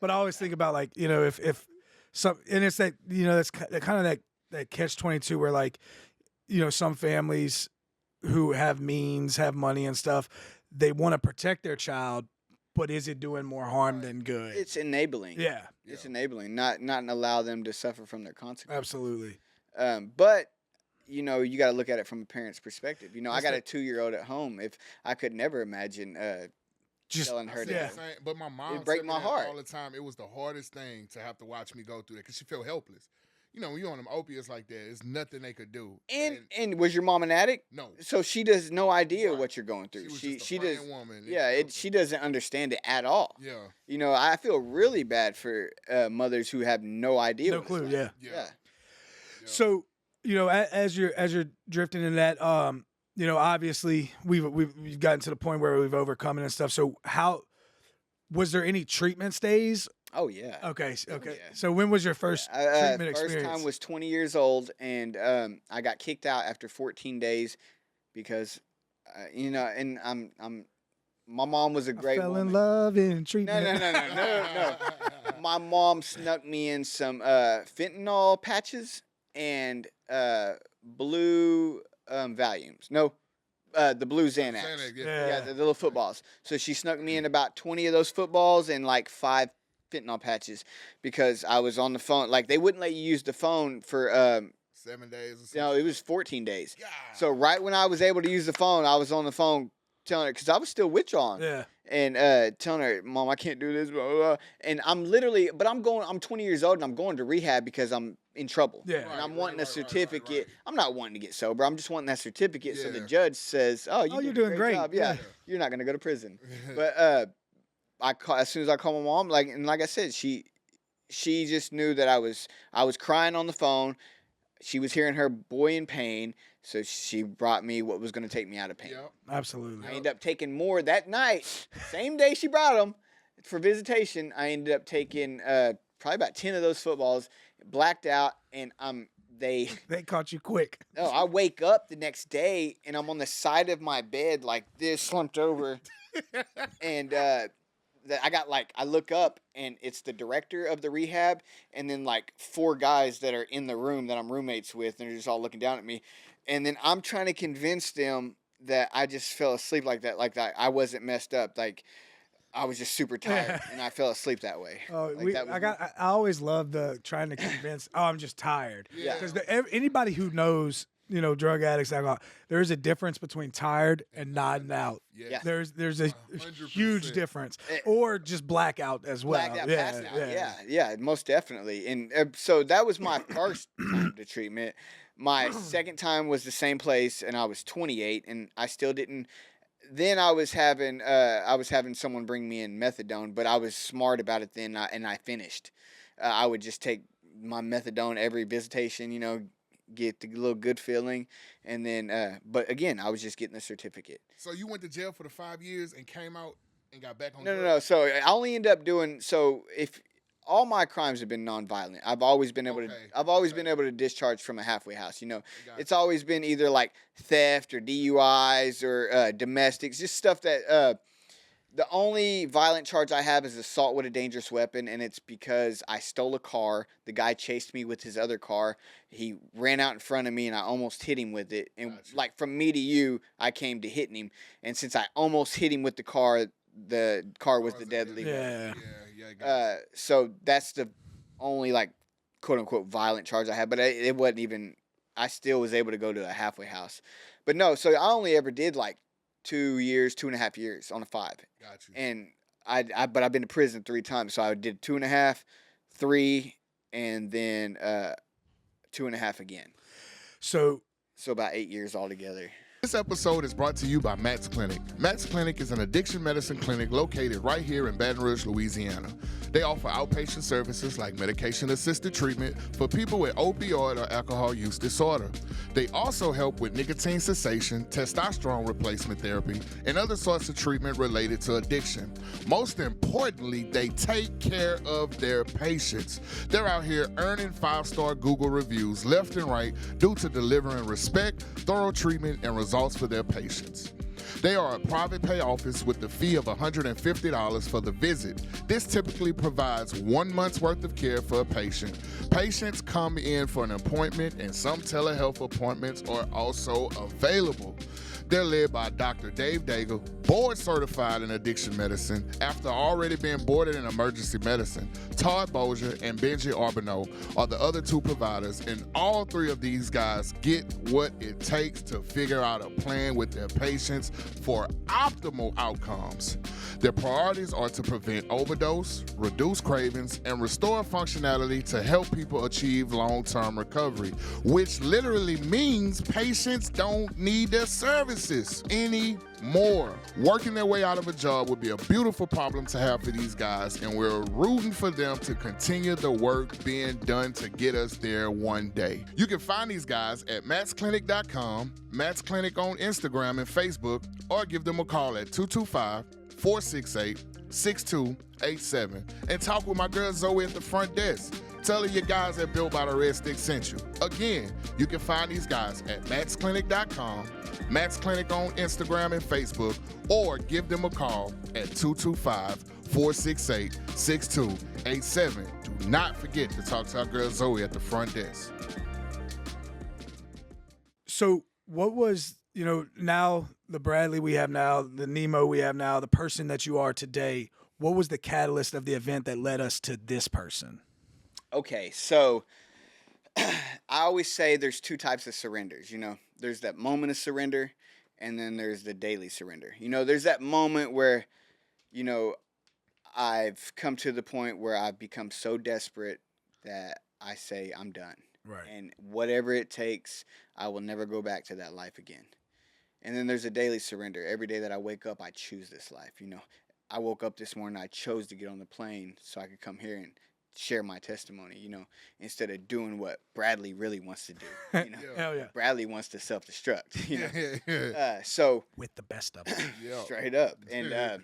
Speaker 3: But I always think about, like, if some, and it's that, that's kind of that catch-22 where, like, some families who have means, have money and stuff, they want to protect their child, but is it doing more harm than good?
Speaker 1: It's enabling.
Speaker 3: Yeah.
Speaker 1: It's enabling, not allow them to suffer from their consequences.
Speaker 3: Absolutely.
Speaker 1: But you got to look at it from a parent's perspective. I got a 2-year-old at home. If I could never imagine
Speaker 3: just
Speaker 1: telling her
Speaker 3: yeah.
Speaker 1: that.
Speaker 2: But my mom
Speaker 1: It'd break my heart
Speaker 2: all the time. It was the hardest thing to have to watch me go through that because she felt helpless. you know, when you're on them opiates like that, there's nothing they could do.
Speaker 1: And was your mom an addict?
Speaker 2: No.
Speaker 1: So she does no idea
Speaker 2: Right.
Speaker 1: what you're going through.
Speaker 2: She was just a
Speaker 1: does.
Speaker 2: praying woman.
Speaker 1: Yeah, she doesn't understand it at all.
Speaker 2: Yeah.
Speaker 1: You know, I feel really bad for mothers who have no idea.
Speaker 3: No
Speaker 1: what it's
Speaker 3: clue.
Speaker 1: like.
Speaker 3: Yeah.
Speaker 2: Yeah.
Speaker 3: So, you know, as you're drifting in that, you know, obviously we've gotten to the point where we've overcome it and stuff. So how was there any treatment stays?
Speaker 1: Oh yeah.
Speaker 3: Okay.
Speaker 1: Yeah.
Speaker 3: So when was your first treatment
Speaker 1: First
Speaker 3: experience?
Speaker 1: time was 20 years old, and I got kicked out after 14 days because, you know, and my mom was a great
Speaker 3: fell
Speaker 1: woman.
Speaker 3: in love in treatment.
Speaker 1: No. My mom snuck me in some fentanyl patches and blue Valiums. No, the blue Xanax. Yeah, the little footballs. So she snuck me in about 20 of those footballs and like 5 fentanyl patches because I was on the phone. Like, they wouldn't let you use the phone for
Speaker 2: 7 days or something.
Speaker 1: no, it was 14 days.
Speaker 2: God.
Speaker 1: So right when I was able to use the phone, I was on the phone telling her, because I was still with John.
Speaker 3: Yeah.
Speaker 1: And telling her, Mom, I can't do this, blah, blah, blah. And I'm 20 years old and I'm going to rehab because I'm in trouble.
Speaker 3: Yeah.
Speaker 1: And I'm
Speaker 2: Right,
Speaker 1: wanting a
Speaker 2: right,
Speaker 1: certificate.
Speaker 2: right.
Speaker 1: I'm not wanting to get sober. I'm just wanting that certificate so the
Speaker 2: Yeah.
Speaker 1: judge says, oh,
Speaker 3: you're
Speaker 1: did a
Speaker 3: doing great.
Speaker 1: job. Yeah,
Speaker 3: Yeah.
Speaker 1: you're not going to go to prison. But as soon as I called my mom, like I said, she just knew that I was crying on the phone. She was hearing her boy in pain, so she brought me what was going to take me out of pain.
Speaker 2: Yep.
Speaker 3: Absolutely.
Speaker 1: I ended up taking more that night. Same day she brought them for visitation. I ended up taking probably about 10 of those footballs, blacked out, and they
Speaker 3: caught you quick.
Speaker 1: no, I wake up the next day and I'm on the side of my bed like this, slumped over, and I look up and it's the director of the rehab and then like 4 guys that are in the room that I'm roommates with, and they're just all looking down at me, and then I'm trying to convince them that I just fell asleep like that I wasn't messed up, like I was just super tired and I fell asleep that way.
Speaker 3: Oh,
Speaker 1: Like, that was
Speaker 3: I always love the trying to convince. Oh, I'm just tired.
Speaker 2: Yeah.
Speaker 3: Because anybody who knows, you know, drug addicts, alcohol, there's a difference between tired and nodding out.
Speaker 2: Yeah.
Speaker 3: There's a
Speaker 2: 100%.
Speaker 3: huge difference, or just blackout as well.
Speaker 1: blacked out, passed out. Yeah, most definitely. And so that was my first time to treatment. My second time was the same place, and I was 28, and I still didn't. Then I was having someone bring me in methadone, but I was smart about it then, and I finished. I would just take my methadone every visitation, you know, get the little good feeling, and then. But again, I was just getting the certificate.
Speaker 2: So you went to jail for the 5 years and came out and got back on
Speaker 1: No.
Speaker 2: drugs?
Speaker 1: So I only end up doing if all my crimes have been nonviolent. I've always been able to discharge from a halfway house. You know,
Speaker 2: Gotcha.
Speaker 1: it's always been either like theft or DUIs or domestics, just stuff that. The only violent charge I have is assault with a dangerous weapon, and it's because I stole a car. The guy chased me with his other car. He ran out in front of me, and I almost hit him with it. And
Speaker 2: Gotcha.
Speaker 1: like from me to you, I came to hitting him. And since I almost hit him with the car was the deadly weapon.
Speaker 3: Yeah.
Speaker 2: Gotcha.
Speaker 1: So that's the only like quote unquote violent charge I had, but it wasn't even. I still was able to go to a halfway house, but no. So I only ever did like 2.5 years on a 5,
Speaker 2: Got you.
Speaker 1: and but I've been to prison 3 times. So I did 2.5, 3, and then 2.5 again.
Speaker 3: So
Speaker 1: about 8 years altogether.
Speaker 2: This episode is brought to you by Matt's Clinic. Matt's Clinic is an addiction medicine clinic located right here in Baton Rouge, Louisiana. They offer outpatient services like medication-assisted treatment for people with opioid or alcohol use disorder. They also help with nicotine cessation, testosterone replacement therapy, and other sorts of treatment related to addiction. Most importantly, they take care of their patients. They're out here earning 5-star Google reviews left and right due to delivering respect, thorough treatment, and results for their patients. They are a private pay office with the fee of $150 for the visit. This typically provides 1 month's worth of care for a patient. Patients come in for an appointment, and some telehealth appointments are also available. They're led by Dr. Dave Daigle, board certified in addiction medicine after already being boarded in emergency medicine. Todd Bozier and Benji Arbonneau are the other 2 providers, and all 3 of these guys get what it takes to figure out a plan with their patients for optimal outcomes. Their priorities are to prevent overdose, reduce cravings, and restore functionality to help people achieve long-term recovery, which literally means patients don't need their services anymore. Working their way out of a job would be a beautiful problem to have for these guys, and we're rooting for them to continue the work being done to get us there one day. You can find these guys at mattsclinic.com, Matt's Clinic on Instagram and Facebook, or give them a call at 225-468-6287 and talk with my girl Zoe at the front desk. Tell her your guys at Built by the Red Stick sent you. Again, you can find these guys at mattsclinic.com, Matt's Clinic on Instagram and Facebook, or give them a call at 225-468-6287. Do not forget to talk to our girl Zoe at the front desk.
Speaker 3: So what was, now the Bradley we have now, the Nemo we have now, the person that you are today, what was the catalyst of the event that led us to this person?
Speaker 1: Okay, so I always say there's two types of surrenders, There's that moment of surrender, and then there's the daily surrender. There's that moment where, I've come to the point where I've become so desperate that I say I'm done.
Speaker 3: Right.
Speaker 1: And whatever it takes, I will never go back to that life again. And then there's a daily surrender. Every day that I wake up, I choose this life. I woke up this morning, I chose to get on the plane so I could come here and share my testimony, instead of doing what Bradley really wants to do.
Speaker 3: Hell yeah.
Speaker 1: Bradley wants to self-destruct,
Speaker 2: Yeah.
Speaker 1: So
Speaker 3: With the best of them.
Speaker 2: Yeah.
Speaker 1: straight up. And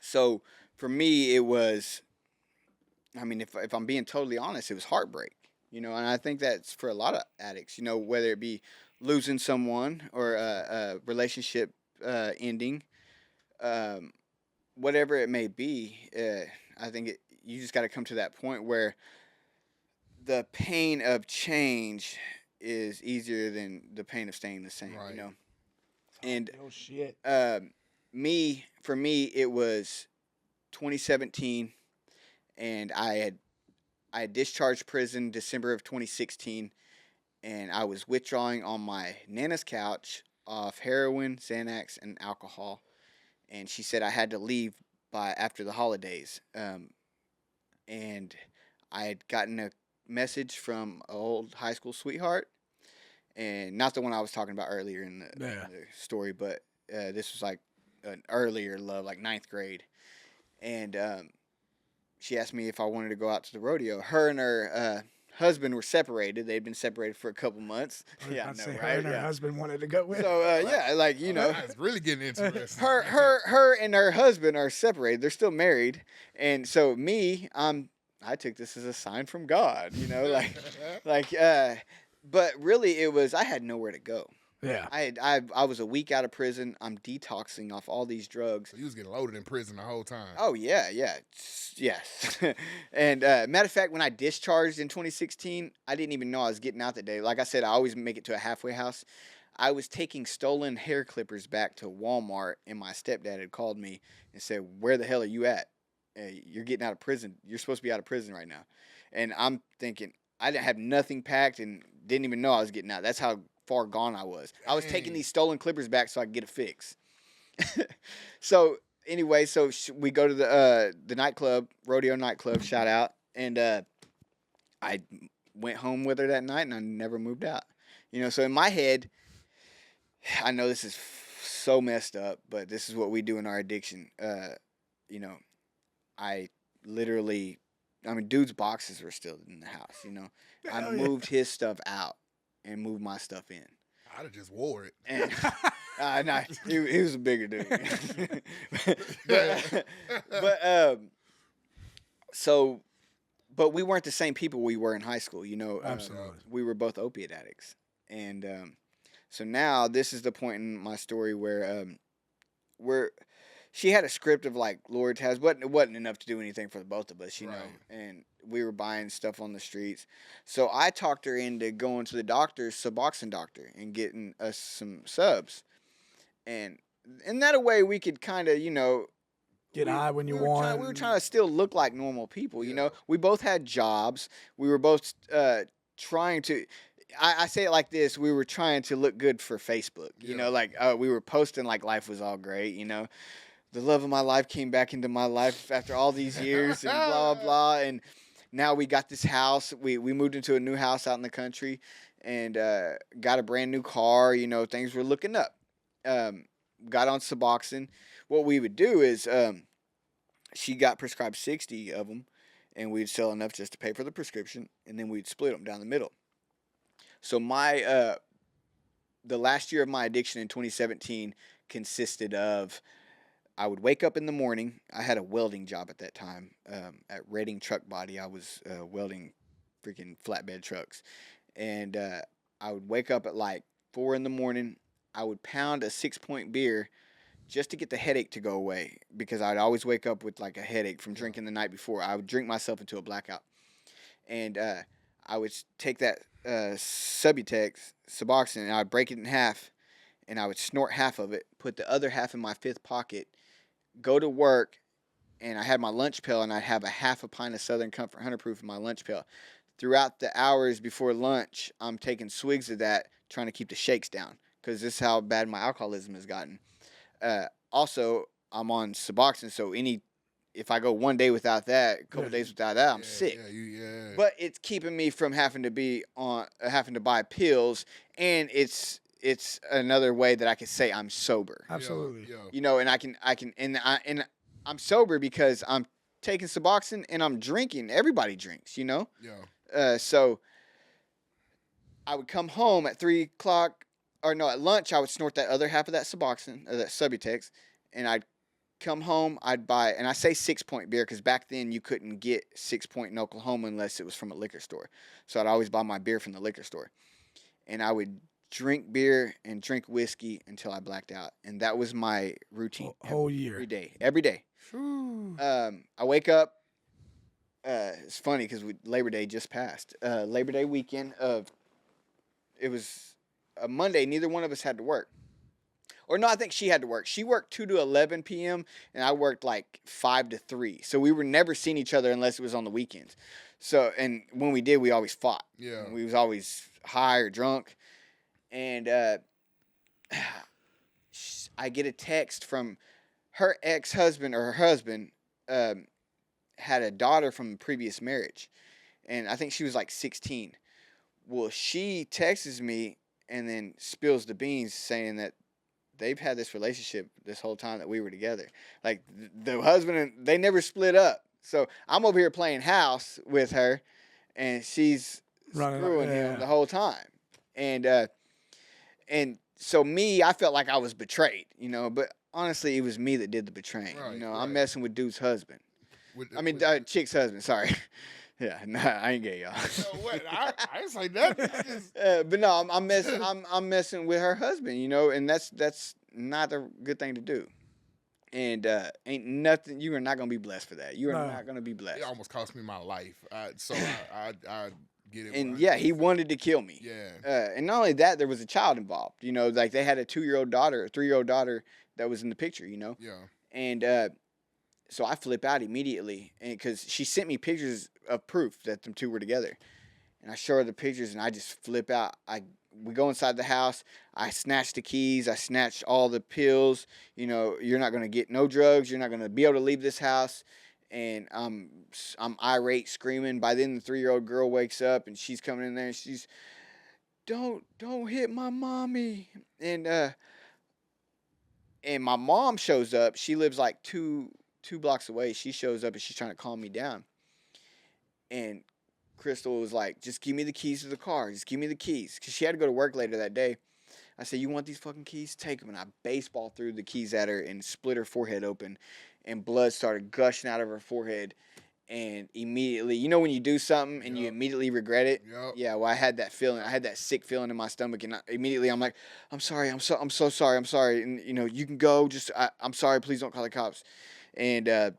Speaker 1: so for me, it was, if I'm being totally honest, it was heartbreak, and I think that's for a lot of addicts, whether it be losing someone or a relationship ending, whatever it may be. I think you just got to come to that point where the pain of change is easier than the pain of staying the same,
Speaker 2: Right.
Speaker 1: And
Speaker 3: Oh, shit.
Speaker 1: for me, it was 2017, and I had discharged prison December of 2016, and I was withdrawing on my Nana's couch off heroin, Xanax, and alcohol, and she said I had to leave after the holidays. And I had gotten a message from an old high school sweetheart, and not the one I was talking about earlier in the story, but this was like an earlier love, like 9th grade. And she asked me if I wanted to go out to the rodeo. Her and her husband were separated. They'd been separated for a couple months. Yeah, I know,
Speaker 3: Her
Speaker 1: right?
Speaker 3: and her husband wanted to go with.
Speaker 1: So
Speaker 2: It's really getting interesting.
Speaker 1: her and her husband are separated. They're still married, and so I took this as a sign from God, but really it was, I had nowhere to go.
Speaker 3: Yeah.
Speaker 1: I was a week out of prison. I'm detoxing off all these drugs.
Speaker 2: So you was getting loaded in prison the whole time.
Speaker 1: Oh yeah, yes. And matter of fact, when I discharged in 2016, I didn't even know I was getting out that day. Like I said, I always make it to a halfway house. I was taking stolen hair clippers back to Walmart, and my stepdad had called me and said, "Where the hell are you at? You're getting out of prison. You're supposed to be out of prison right now." And I'm thinking, I didn't have nothing packed and didn't even know I was getting out. That's how far gone I was. I was taking these stolen clippers back so I could get a fix. So anyway, we go to the nightclub, rodeo nightclub, shout out, and I went home with her that night, and I never moved out. So in my head, I know this is so messed up, but this is what we do in our addiction. I literally, dude's boxes were still in the house, I moved his stuff out and moved my stuff in.
Speaker 2: I'd have just wore it.
Speaker 1: And, nah, he was a bigger dude. But we weren't the same people we were in high school,
Speaker 3: Absolutely.
Speaker 1: We were both opiate addicts. And so now this is the point in my story where she had a script of like Lord's house, but it wasn't enough to do anything for the both of us,
Speaker 2: Right.
Speaker 1: And we were buying stuff on the streets. So I talked her into going to the doctor's Suboxone doctor and getting us some subs. And in that way we could kind of,
Speaker 3: Get high when you want.
Speaker 1: We were trying to still look like normal people, We both had jobs. We were both trying to. I say it like this: we were trying to look good for Facebook. You know, like we were posting like life was all great. You know, the love of my life came back into my life after all these years and blah blah. And now we got this house. We moved into a new house out in the country and got a brand new car. You know, things were looking up. Got on Suboxone. What we would do is she got prescribed 60 of them, and we'd sell enough just to pay for the prescription, and then we'd split them down the middle. So my the last year of my addiction in 2017 consisted of I would wake up in the morning. I had a welding job at that time at Reading Truck Body. I was welding freaking flatbed trucks, and I would wake up at like 4 in the morning. I would pound a 6-point beer just to get the headache to go away because I'd always wake up with like a headache from drinking the night before. I would drink myself into a blackout, and I would take that Suboxone and I'd break it in half, and I would snort half of it, put the other half in my fifth pocket, go to work, and I had my lunch pail, and I'd have a half a pint of Southern Comfort 100 proof in my lunch pail. Throughout the hours before lunch, I'm taking swigs of that, trying to keep the shakes down because this is how bad my alcoholism has gotten. Also, I'm on Suboxone, so if I go one day without that, a couple days without that, I'm sick. But it's keeping me from having to buy pills, and it's another way that I can say I'm sober.
Speaker 3: Absolutely.
Speaker 1: You know, and and I'm sober because I'm taking Suboxone and I'm drinking. Everybody drinks, you know. So I would come home at 3 o'clock. Or no, at lunch, I would snort that other half of that Suboxone, or that Subutex, and I'd come home, I'd buy, and I say 6-point beer because back then you couldn't get 6-point in Oklahoma unless it was from a liquor store. So I'd always buy my beer from the liquor store. And I would drink beer and drink whiskey until I blacked out. And that was my routine.
Speaker 3: Whole year.
Speaker 1: Every day. I wake up. It's funny because Labor Day just passed. Labor Day weekend it was a Monday, neither one of us had to work. Or no, I think she had to work. She worked 2 to 11 p.m. and I worked like 5 to 3. So we were never seeing each other unless it was on the weekends. So, and when we did, we always fought. We was always high or drunk. And I get a text from her ex-husband, or her husband had a daughter from a previous marriage. And I think she was like 16. Well, she texts me and then spills the beans saying that they've had this relationship this whole time that we were together. Like the husband, and they never split up. So I'm over here playing house with her, and she's screwing him the whole time. And so I felt like I was betrayed, you know. But honestly, it was me that did the betraying. You know, I'm messing with dude's husband. Chick's husband. Sorry. Yeah, nah, I ain't gay, y'all.
Speaker 2: What? I ain't say nothing.
Speaker 1: But no, I'm messing with her husband, you know, and that's not a good thing to do. And ain't nothing. You are not gonna be blessed for that. You are not gonna be blessed.
Speaker 2: It almost cost me my life. So I get it.
Speaker 1: And yeah, he wanted to kill me. And not only that, there was a child involved. You know, like they had a 2-year-old daughter, a 3-year-old daughter that was in the picture. You know. And so I flip out immediately, and because she sent me pictures of proof that them two were together, and I show her the pictures, and I just flip out. We go inside the house. I snatch the keys. I snatch all the pills. You know, you're not gonna get no drugs. You're not gonna be able to leave this house. And I'm irate, screaming. By then, the 3-year-old girl wakes up, and she's coming in there, and she's, don't hit my mommy. And my mom shows up. She lives like two blocks away. She shows up, and she's trying to calm me down. And Crystal was like, just give me the keys to the car. Just give me the keys. Because she had to go to work later that day. I said, you want these fucking keys? Take them. And I baseball threw the keys at her and split her forehead open. And blood started gushing out of her forehead. And immediately, you know when you do something and you immediately regret it? Yeah, well, I had that feeling. I had that sick feeling in my stomach. And immediately I'm like, I'm sorry. I'm so sorry. I'm sorry. And, you know, you can go. Just, I'm sorry. Please don't call the cops. And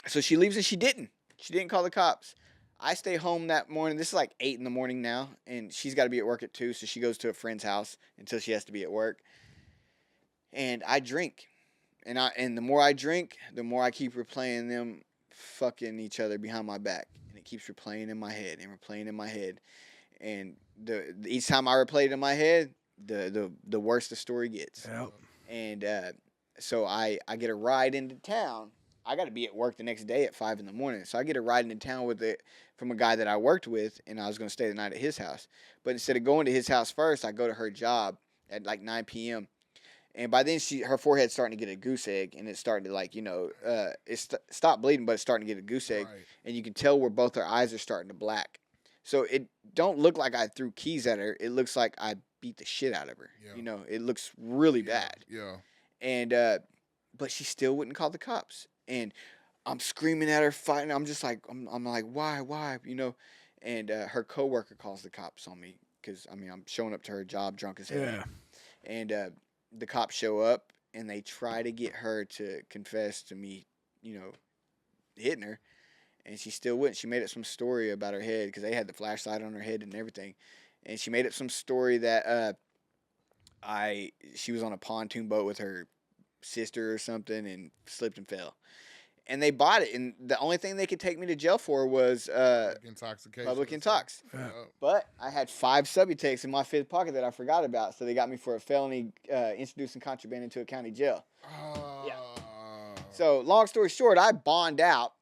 Speaker 1: so she leaves, and she didn't. She didn't call the cops. I stay home that morning. This is like 8 in the morning now, and she's got to be at work at 2, so she goes to a friend's house until she has to be at work. And I drink, and the more I drink, the more I keep replaying them fucking each other behind my back, and it keeps replaying in my head and replaying in my head. And each time I replay it in my head, the worse the story gets.
Speaker 3: Yep.
Speaker 1: And so I get a ride into town. I got to be at work the next day at 5 in the morning. So I get a ride into town from a guy that I worked with, and I was going to stay the night at his house. But instead of going to his house first, I go to her job at like 9 p.m. And by then her forehead's starting to get a goose egg, and it's starting to like, it stopped bleeding, but it's starting to get a goose egg.
Speaker 2: Right.
Speaker 1: And you can tell where both her eyes are starting to black. So it don't look like I threw keys at her. It looks like I beat the shit out of her.
Speaker 2: Yeah.
Speaker 1: It looks really bad.
Speaker 2: Yeah.
Speaker 1: And but she still wouldn't call the cops. And I'm screaming at her, fighting. I'm just like, I'm like, why? And her coworker calls the cops on me because I'm showing up to her job drunk as hell.
Speaker 3: Yeah.
Speaker 1: And the cops show up and they try to get her to confess to me, hitting her. And she still wouldn't. She made up some story about her head because they had the flashlight on her head and everything. And she made up some story that she was on a pontoon boat with her sister or something and slipped and fell. And they bought it. And the only thing they could take me to jail for was
Speaker 2: Intoxication.
Speaker 1: public intox.
Speaker 3: Yeah.
Speaker 1: But I had 5 Subutex in my fifth pocket that I forgot about. So they got me for a felony introducing contraband into a county jail. Yeah. So long story short, I bond out.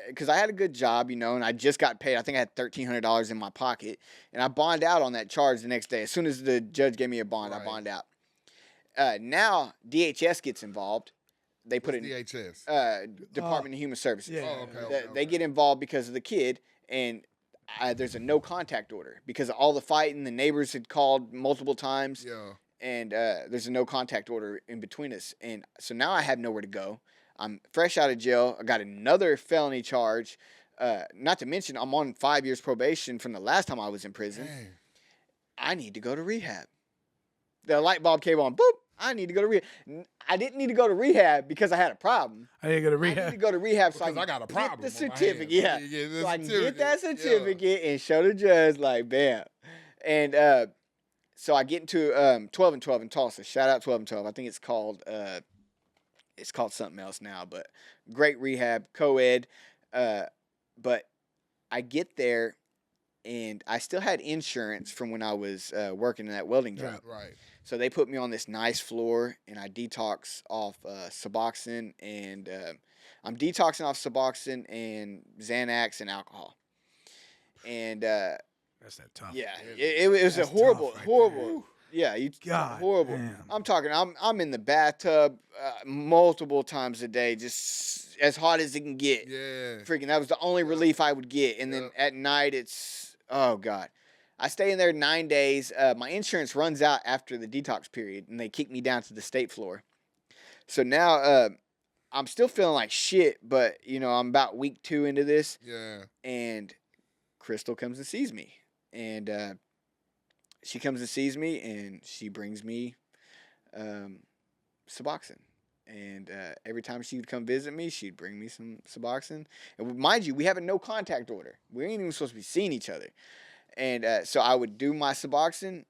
Speaker 1: Because I had a good job, and I just got paid. I think I had $1,300 in my pocket, and I bond out on that charge the next day. As soon as the judge gave me a bond,
Speaker 2: Right.
Speaker 1: I bond out. Now DHS gets involved. They put
Speaker 2: What's
Speaker 1: it
Speaker 2: DHS?
Speaker 1: Department of Human Services.
Speaker 3: Yeah.
Speaker 2: Oh, okay.
Speaker 1: They get involved because of the kid, and there's a no contact order because of all the fighting. The neighbors had called multiple times,
Speaker 2: Yeah.
Speaker 1: and there's a no contact order in between us. And so now I have nowhere to go. I'm fresh out of jail. I got another felony charge. Not to mention, I'm on 5 years probation from the last time I was in prison.
Speaker 2: Dang.
Speaker 1: I need to go to rehab. The light bulb came on. Boop. I need to go to rehab. I didn't need to go to rehab because I had a problem.
Speaker 3: I didn't go to
Speaker 1: I need
Speaker 3: rehab.
Speaker 1: to go to rehab so
Speaker 2: Because I got a problem
Speaker 1: get the
Speaker 2: on my
Speaker 1: certificate.
Speaker 2: hands.
Speaker 1: Yeah.
Speaker 2: Yeah,
Speaker 1: So I can get that
Speaker 2: certificate.
Speaker 1: certificate and show the judge, like, bam. And so I get into 12 and 12 in Tulsa. Shout out 12 and 12. I think it's called something else now, but great rehab, co-ed. But I get there, and I still had insurance from when I was working in that welding job.
Speaker 2: Right.
Speaker 1: So they put me on this nice floor, and I detox off Suboxone, and I'm detoxing off Suboxone and Xanax and alcohol. And
Speaker 3: That's that tough.
Speaker 1: yeah, it was a
Speaker 3: That's
Speaker 1: horrible,
Speaker 3: tough right
Speaker 1: horrible.
Speaker 3: there.
Speaker 1: Yeah,
Speaker 3: God
Speaker 1: horrible.
Speaker 3: damn.
Speaker 1: I'm talking. I'm in the bathtub multiple times a day, just as hot as it can get.
Speaker 2: Yeah.
Speaker 1: Freaking, that was the only relief I would get. And then
Speaker 2: Yeah.
Speaker 1: at night, it's oh god. I stay in there 9 days. My insurance runs out after the detox period, and they kick me down to the state floor. So now I'm still feeling like shit, but I'm about week 2 into this,
Speaker 2: Yeah.
Speaker 1: and Crystal comes and sees me, and she comes and sees me, and she brings me Suboxone. And every time she would come visit me, she'd bring me some Suboxone. And mind you, we have a no contact order. We ain't even supposed to be seeing each other. And so I would do my Suboxone,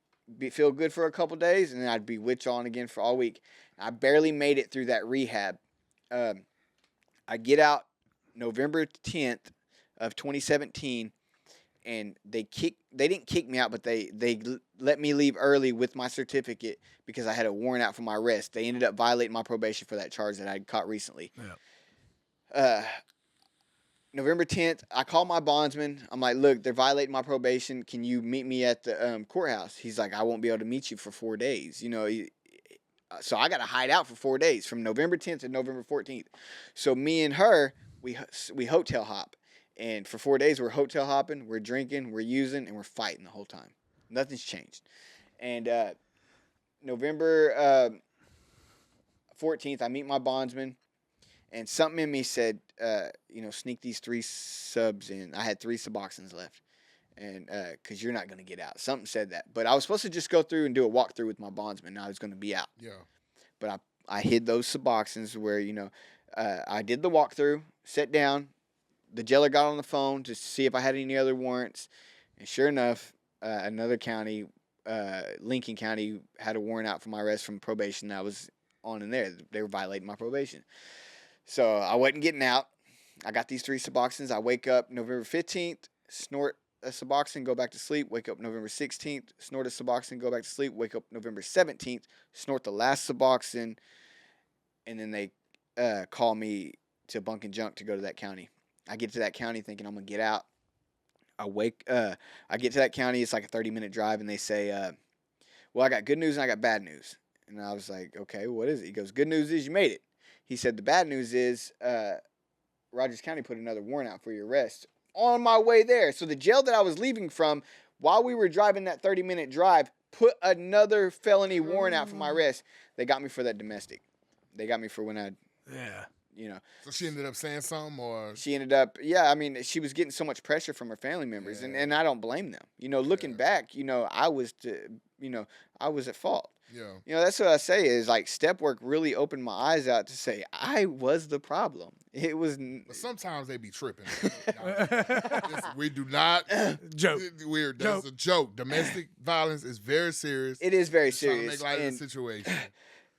Speaker 1: feel good for a couple days, and then I'd be witch on again for all week. I barely made it through that rehab. I get out November 10th of 2017, and they didn't kick me out, but they let me leave early with my certificate because I had a warrant out for my arrest. They ended up violating my probation for that charge that I'd caught recently.
Speaker 3: Yeah.
Speaker 1: November 10th, I call my bondsman. I'm like, look, they're violating my probation. Can you meet me at the courthouse? He's like, I won't be able to meet you for 4 days. So I got to hide out for 4 days from November 10th to November 14th. So me and her, we hotel hop. And for 4 days, we're hotel hopping, we're drinking, we're using, and we're fighting the whole time. Nothing's changed. And November 14th, I meet my bondsman. And something in me said, sneak these 3 subs in. I had 3 Suboxones left, and because you're not going to get out. Something said that. But I was supposed to just go through and do a walkthrough with my bondsman, and I was going to be out.
Speaker 2: Yeah.
Speaker 1: But I hid those Suboxones where, I did the walkthrough, sat down. The jailer got on the phone to see if I had any other warrants. And sure enough, another county, Lincoln County, had a warrant out for my arrest from probation that I was on in there. They were violating my probation. So I wasn't getting out. I got these 3 Suboxones. I wake up November 15th, snort a Suboxone, go back to sleep, wake up November 16th, snort a Suboxone, go back to sleep, wake up November 17th, snort the last Suboxone, and then they call me to Bunk and Junk to go to that county. I get to that county thinking I'm going to get out. I get to that county, it's like a 30-minute drive, and they say, well, I got good news and I got bad news. And I was like, okay, what is it? He goes, good news is you made it. He said, the bad news is Rogers County put another warrant out for your arrest on my way there. So the jail that I was leaving from, while we were driving that 30-minute drive, put another felony warrant out for my arrest. They got me for that domestic. They got me for when I, you know.
Speaker 2: So she ended up saying something, or?
Speaker 1: She ended up, yeah, I mean, she was getting so much pressure from her family members, and I don't blame them. You know, looking back, you know, I was at fault.
Speaker 2: Yeah.
Speaker 1: You know, that's what I say is, like, step work really opened my eyes out to say I was the problem. It was.
Speaker 2: But sometimes they be tripping. We do not
Speaker 3: joke.
Speaker 2: That's a joke. Domestic violence is very serious.
Speaker 1: It is very
Speaker 2: Trying to
Speaker 1: serious.
Speaker 2: make light of the situation.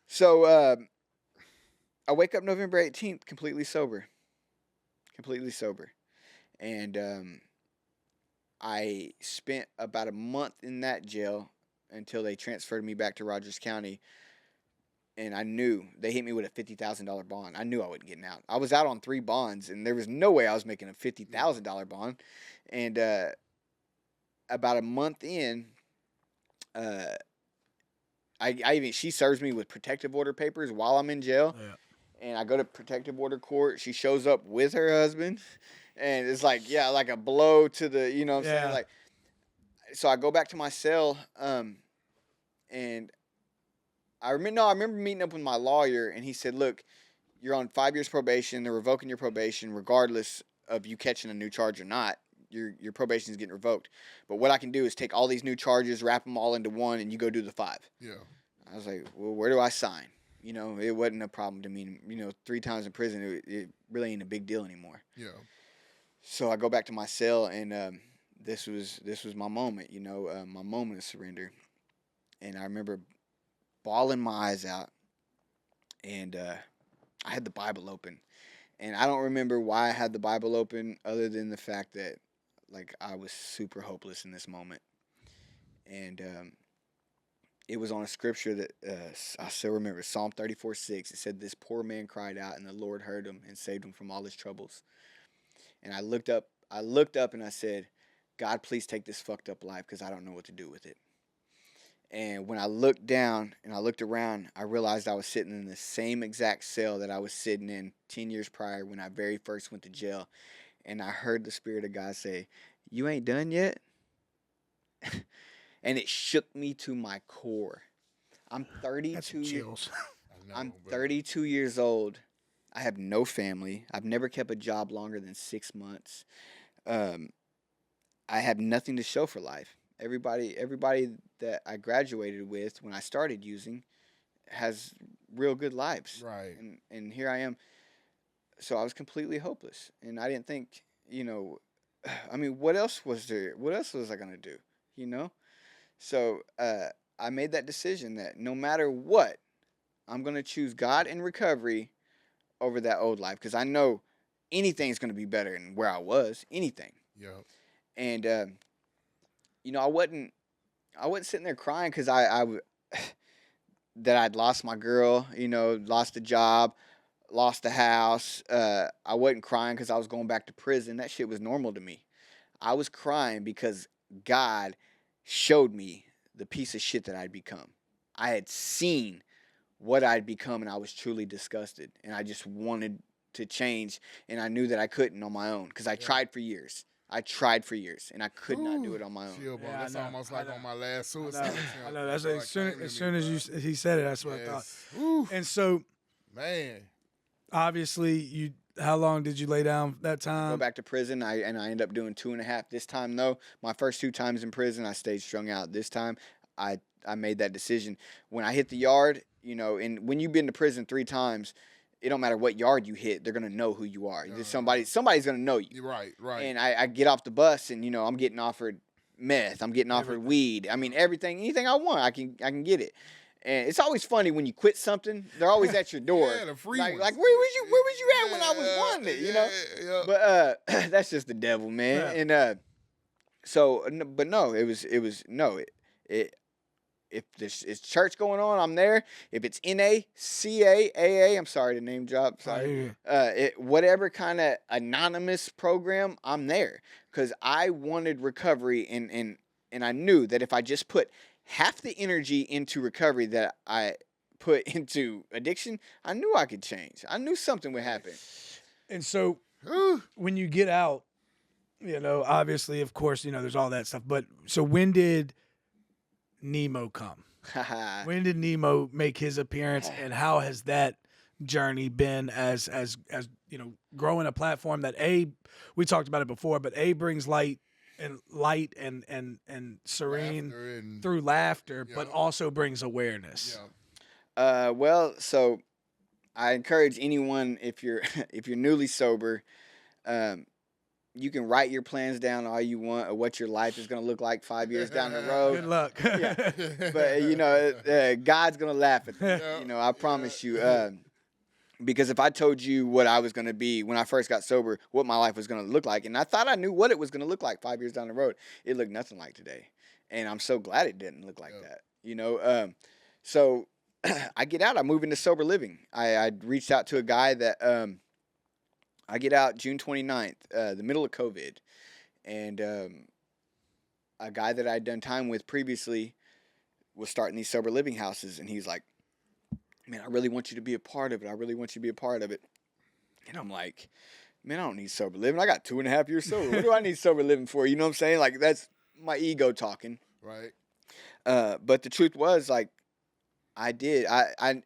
Speaker 1: So I wake up November 18th completely sober. And I spent about a month in that jail until they transferred me back to Rogers County. And I knew they hit me with a $50,000 bond. I knew I wasn't getting out. I was out on 3 bonds, and there was no way I was making a $50,000 bond. And about a month in, she serves me with protective order papers while I'm in jail.
Speaker 3: Yeah.
Speaker 1: And I go to protective order court. She shows up with her husband. And it's like, yeah, like a blow to the, you know what I'm saying? Like, so I go back to my cell, and I remember meeting up with my lawyer, and he said, look, you're on 5 years probation. They're revoking your probation regardless of you catching a new charge or not. Your probation is getting revoked. But what I can do is take all these new charges, wrap them all into one, and you go do the 5.
Speaker 2: Yeah.
Speaker 1: I was like, well, where do I sign? You know, it wasn't a problem to me. You know, 3 times in prison, it really ain't a big deal anymore.
Speaker 2: Yeah.
Speaker 1: So I go back to my cell, and this was my moment, you know, my moment of surrender. And I remember bawling my eyes out, and I had the Bible open. And I don't remember why I had the Bible open other than the fact that, like, I was super hopeless in this moment. And it was on a scripture that I still remember, Psalm 34:6. It said, this poor man cried out, and the Lord heard him and saved him from all his troubles. And I looked up and I said, God, please take this fucked up life because I don't know what to do with it. And when I looked down and I looked around, I realized I was sitting in the same exact cell that I was sitting in 10 years prior when I very first went to jail. And I heard the Spirit of God say, you ain't done yet? And it shook me to my core. I'm 32
Speaker 3: That's chills.
Speaker 1: I'm 32 years old. I have no family. I've never kept a job longer than 6 months. I have nothing to show for life. Everybody that I graduated with when I started using has real good lives.
Speaker 2: Right.
Speaker 1: And here I am. So I was completely hopeless. And I didn't think, you know, I mean, what else was there? What else was I going to do? You know? So I made that decision that no matter what, I'm going to choose God and recovery over that old life, because I know anything's going to be better than where I was. Anything.
Speaker 2: Yeah.
Speaker 1: And you know, I wasn't sitting there crying because I that I'd lost my girl, you know, lost a job, lost a house. I wasn't crying because I was going back to prison. That shit was normal to me. I was crying because God showed me the piece of shit that I'd become. I had seen what I'd become, and I was truly disgusted. And I just wanted to change, and I knew that I couldn't on my own because I tried for years. And I could not do it on my own.
Speaker 2: Chill, bro. That's almost like on my last suicide.
Speaker 3: I know. That's as soon as he said it, that's what I thought.
Speaker 2: Woo.
Speaker 3: And so,
Speaker 2: man,
Speaker 3: obviously, how long did you lay down that time?
Speaker 1: Go back to prison. I ended up doing 2.5 this time. Though my first 2 times in prison, I stayed strung out. This time, I made that decision when I hit the yard. You know, and when you've been to prison 3 times, it don't matter what yard you hit, they're gonna know who you are. Somebody's gonna know you.
Speaker 2: Right.
Speaker 1: And I get off the bus, and you know, I'm getting offered meth. I'm getting offered weed. I mean, anything I want, I can get it. And it's always funny when you quit something, they're always at your door.
Speaker 2: Yeah, the free
Speaker 1: like
Speaker 2: ones.
Speaker 1: where was you at when I was wanting it, you know?
Speaker 2: Yeah.
Speaker 1: But that's just the devil, man.
Speaker 2: Yeah.
Speaker 1: And So, but no, it was no. It if this is church going on, I'm there. If it's NACA, I'm sorry to name drop. Sorry. Whatever kind of anonymous program, I'm there because I wanted recovery, and I knew that if I just put half the energy into recovery that I put into addiction, I knew I could change. I knew something would happen.
Speaker 3: And so when you get out, obviously, of course, there's all that stuff. But so when did Nemo come? When did Nemo make his appearance, and how has that journey been as growing a platform that we talked about it before, but brings light and serene through laughter, but also brings awareness.
Speaker 1: Well, so I encourage anyone if you're newly sober, you can write your plans down all you want of what your life is going to look like 5 years down the road.
Speaker 3: Good luck.
Speaker 1: But God's going to laugh at that. I promise you. Because if I told you what I was going to be when I first got sober, what my life was going to look like, and I thought I knew what it was going to look like 5 years down the road, it looked nothing like today. And I'm so glad it didn't look like that. So I get out, I move into sober living. I reached out to a guy that I get out June 29th, the middle of COVID, and a guy that I'd done time with previously was starting these sober living houses, and he's like, man, I really want you to be a part of it. I really want you to be a part of it. And I'm like, man, I don't need sober living. I got 2.5 years sober. What do I need sober living for? You know what I'm saying? Like, that's my ego talking.
Speaker 2: Right.
Speaker 1: But the truth was, like, I did. I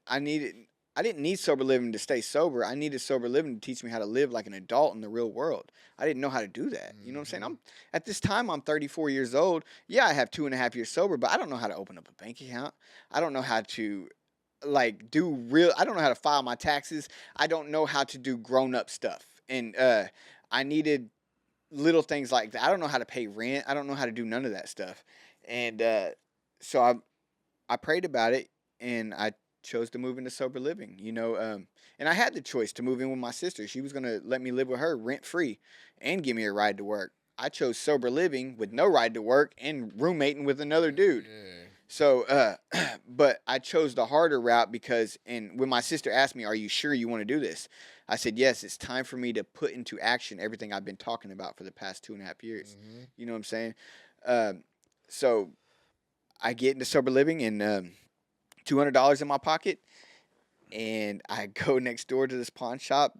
Speaker 1: didn't need sober living to stay sober. I needed sober living to teach me how to live like an adult in the real world. I didn't know how to do that. You know what I'm saying? At this time, I'm 34 years old. Yeah, I have 2.5 years sober, but I don't know how to open up a bank account. I don't know how to I don't know how to file my taxes. I don't know how to do grown up stuff. And I needed little things like that. I don't know how to pay rent. I don't know how to do none of that stuff. And so I prayed about it, and I chose to move into sober living, and I had the choice to move in with my sister. She was going to let me live with her rent free and give me a ride to work. I chose sober living with no ride to work and roommating with another dude. Yeah. So, but I chose the harder route because, and when my sister asked me, are you sure you want to do this? I said, yes, it's time for me to put into action everything I've been talking about for the past 2.5 years. Mm-hmm. You know what I'm saying? So I get into sober living and $200 in my pocket, and I go next door to this pawn shop,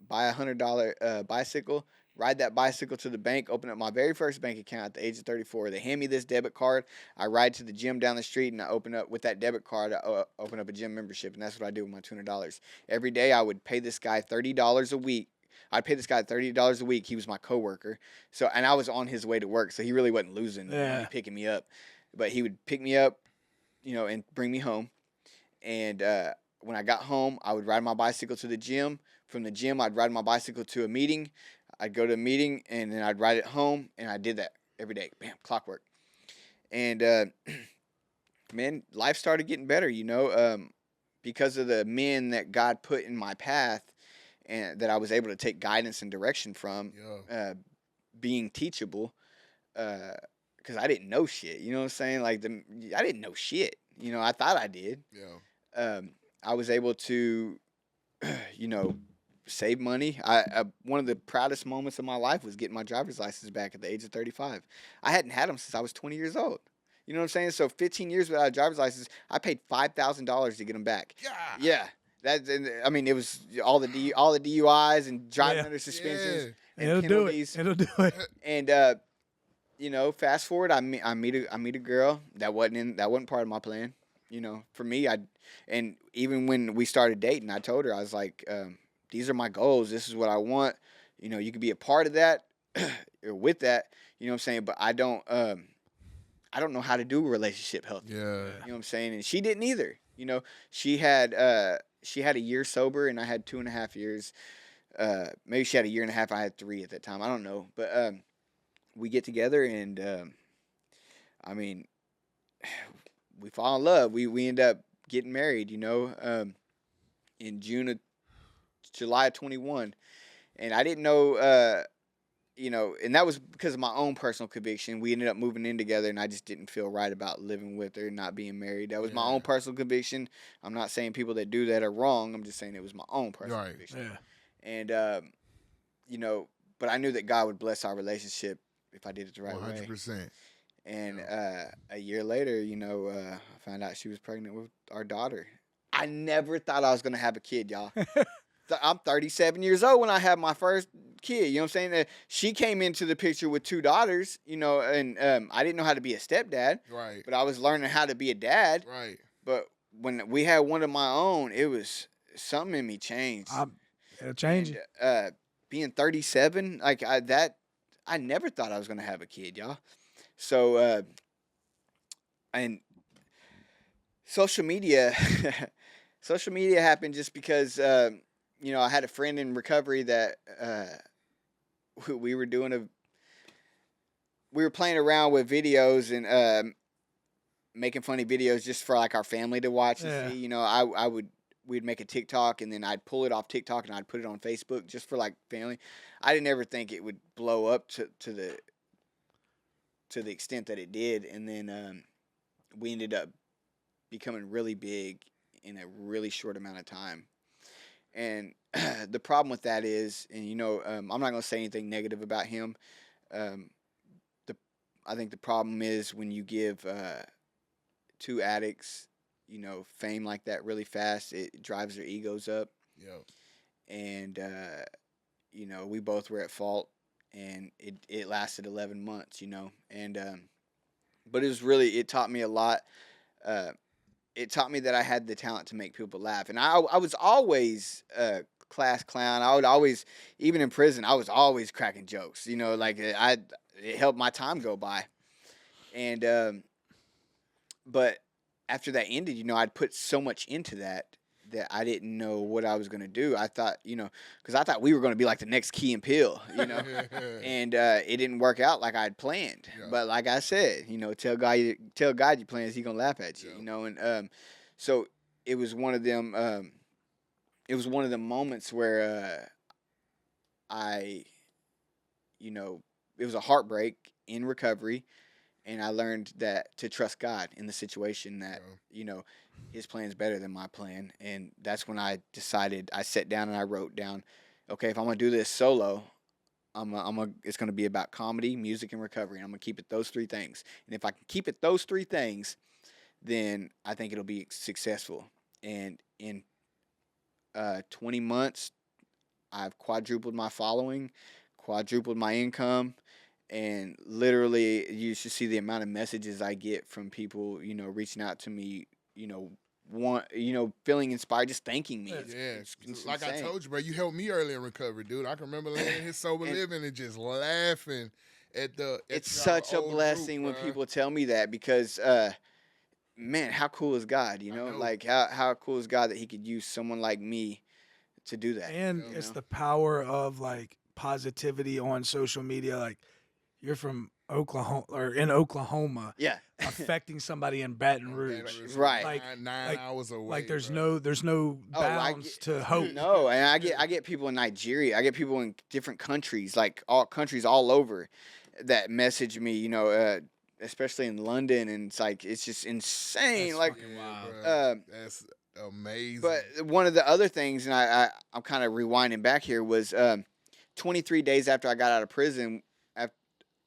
Speaker 1: buy $100 bicycle, ride that bicycle to the bank, open up my very first bank account at the age of 34. They hand me this debit card. I ride to the gym down the street, and I open up with that debit card. I open up a gym membership, and that's what I do with my $200. Every day, I would pay this guy $30 a week. I'd pay this guy $30 a week. He was my coworker, and I was on his way to work, so he really wasn't losing money picking me up. But he would pick me up, and bring me home. And when I got home, I would ride my bicycle to the gym. From the gym, I'd ride my bicycle to a meeting. I'd go to a meeting, and then I'd ride it home, and I did that every day. Bam, clockwork. And, man, life started getting better, because of the men that God put in my path and that I was able to take guidance and direction from, being teachable, because I didn't know shit. You know what I'm saying? Like, I didn't know shit. I thought I did. Yeah. I was able to, save money. One of the proudest moments of my life was getting my driver's license back at the age of 35. I hadn't had them since I was 20 years old. You know what I'm saying? So 15 years without a driver's license, I paid $5,000 to get them back. Yeah. It was all the DUIs and driving under suspensions and penalties.
Speaker 3: It'll do it.
Speaker 1: And fast forward, I meet a girl that wasn't part of my plan. For me, and even when we started dating, I told her, I was like, these are my goals. This is what I want. You can be a part of that or with that. You know what I'm saying? But I don't know how to do relationship health. Yeah. You know what I'm saying? And she didn't either. She had a year sober, and I had 2.5 years. Maybe she had a year and a half. I had 3 at that time. I don't know. But we get together, and we fall in love. We end up getting married, in July of 21. And I didn't know you know, and that was because of my own personal conviction. We ended up moving in together, and I just didn't feel right about living with her and not being married. That was my own personal conviction. I'm not saying people that do that are wrong. I'm just saying it was my own personal conviction.
Speaker 3: Yeah.
Speaker 1: And, you know, but I knew that God would bless our relationship if I did it the right
Speaker 2: 100%.
Speaker 1: way. And a year later, you know, I found out she was pregnant with our daughter. I never thought I was going to have a kid, y'all. I'm 37 years old when I had my first kid. You know what I'm saying? She came into the picture with 2 daughters, you know, and I didn't know how to be a stepdad.
Speaker 2: Right.
Speaker 1: But I was learning how to be a dad.
Speaker 2: Right.
Speaker 1: But when we had one of my own, it was something in me changed.
Speaker 3: It'll change.
Speaker 1: And, being 37, like I never thought I was gonna have a kid, y'all. So and social media happened just because you know, I had a friend in recovery that we were playing around with videos and making funny videos just for like our family to watch and see. You know, we'd make a TikTok and then I'd pull it off TikTok and I'd put it on Facebook just for like family. I didn't ever think it would blow up to the extent that it did, and then we ended up becoming really big in a really short amount of time. And the problem with that is, and you know, I'm not gonna say anything negative about him. I think the problem is when you give 2 addicts, you know, fame like that really fast, it drives their egos up.
Speaker 2: Yep.
Speaker 1: And you know, we both were at fault, and it lasted 11 months, you know, and but it taught me a lot. It taught me that I had the talent to make people laugh, and I was always a class clown. I would always, even in prison, I was always cracking jokes, you know, like it helped my time go by, and but after that ended, you know, I'd put so much into that I didn't know what I was going to do. I thought, you know, because I thought we were going to be like the next Key and Peele, you know, and it didn't work out like I'd planned. Yeah. But like I said, you know, tell God your plans, He's going to laugh at you, you know, and so it was one of them. It was one of the moments where you know, it was a heartbreak in recovery. And I learned that to trust God in the situation, that, you know, His plan's better than my plan. And that's when I decided, I sat down and I wrote down, okay, if I'm going to do this solo, it's going to be about comedy, music, and recovery. And I'm going to keep it those 3 things. And if I can keep it those 3 things, then I think it'll be successful. And in 20 months, I've quadrupled my following, quadrupled my income. And literally, you should see the amount of messages I get from people, you know, reaching out to me, you know, feeling inspired, just thanking me.
Speaker 2: It's like insane. I told you, bro, you helped me early in recovery, dude. I can remember laying in his sober living and just laughing at the.
Speaker 1: It's such a blessing when people tell me that, because, man, how cool is God? You know, like how cool is God that He could use someone like me to do that?
Speaker 3: And it's the power of like positivity on social media, like. You're from Oklahoma or in Oklahoma, affecting somebody in Baton Rouge,
Speaker 1: right?
Speaker 2: Like 9 hours away.
Speaker 3: Like there's no bounds to hope.
Speaker 1: No, and I get people in Nigeria, I get people in different countries, like all countries all over, that message me, you know, especially in London, and it's just insane.
Speaker 2: That's
Speaker 1: like,
Speaker 2: wow, that's amazing.
Speaker 1: But one of the other things, and I'm kind of rewinding back here, was 23 days after I got out of prison.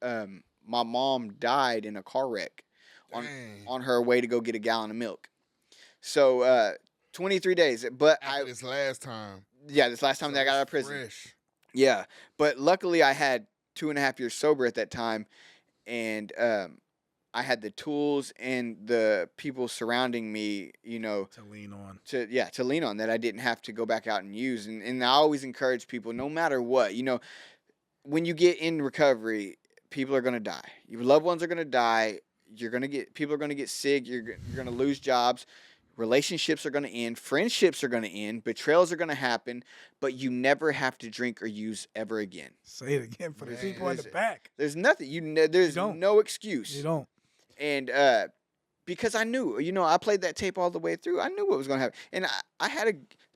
Speaker 1: My mom died in a car wreck on her way to go get a gallon of milk. So 23 days. But
Speaker 2: this last time.
Speaker 1: Yeah, this last time that I got out of prison.
Speaker 2: Fresh.
Speaker 1: Yeah, but luckily I had 2.5 years sober at that time, and I had the tools and the people surrounding me, you know,
Speaker 3: to lean on.
Speaker 1: To lean on, that I didn't have to go back out and use. And I always encourage people, no matter what, you know, when you get in recovery, people are going to die. Your loved ones are going to die. People are going to get sick. You're going to lose jobs. Relationships are going to end. Friendships are going to end. Betrayals are going to happen. But you never have to drink or use ever again.
Speaker 3: Say it again for the people in the back.
Speaker 1: There's nothing. There's no excuse.
Speaker 3: You don't.
Speaker 1: And because I knew, you know, I played that tape all the way through. I knew what was going to happen. And I had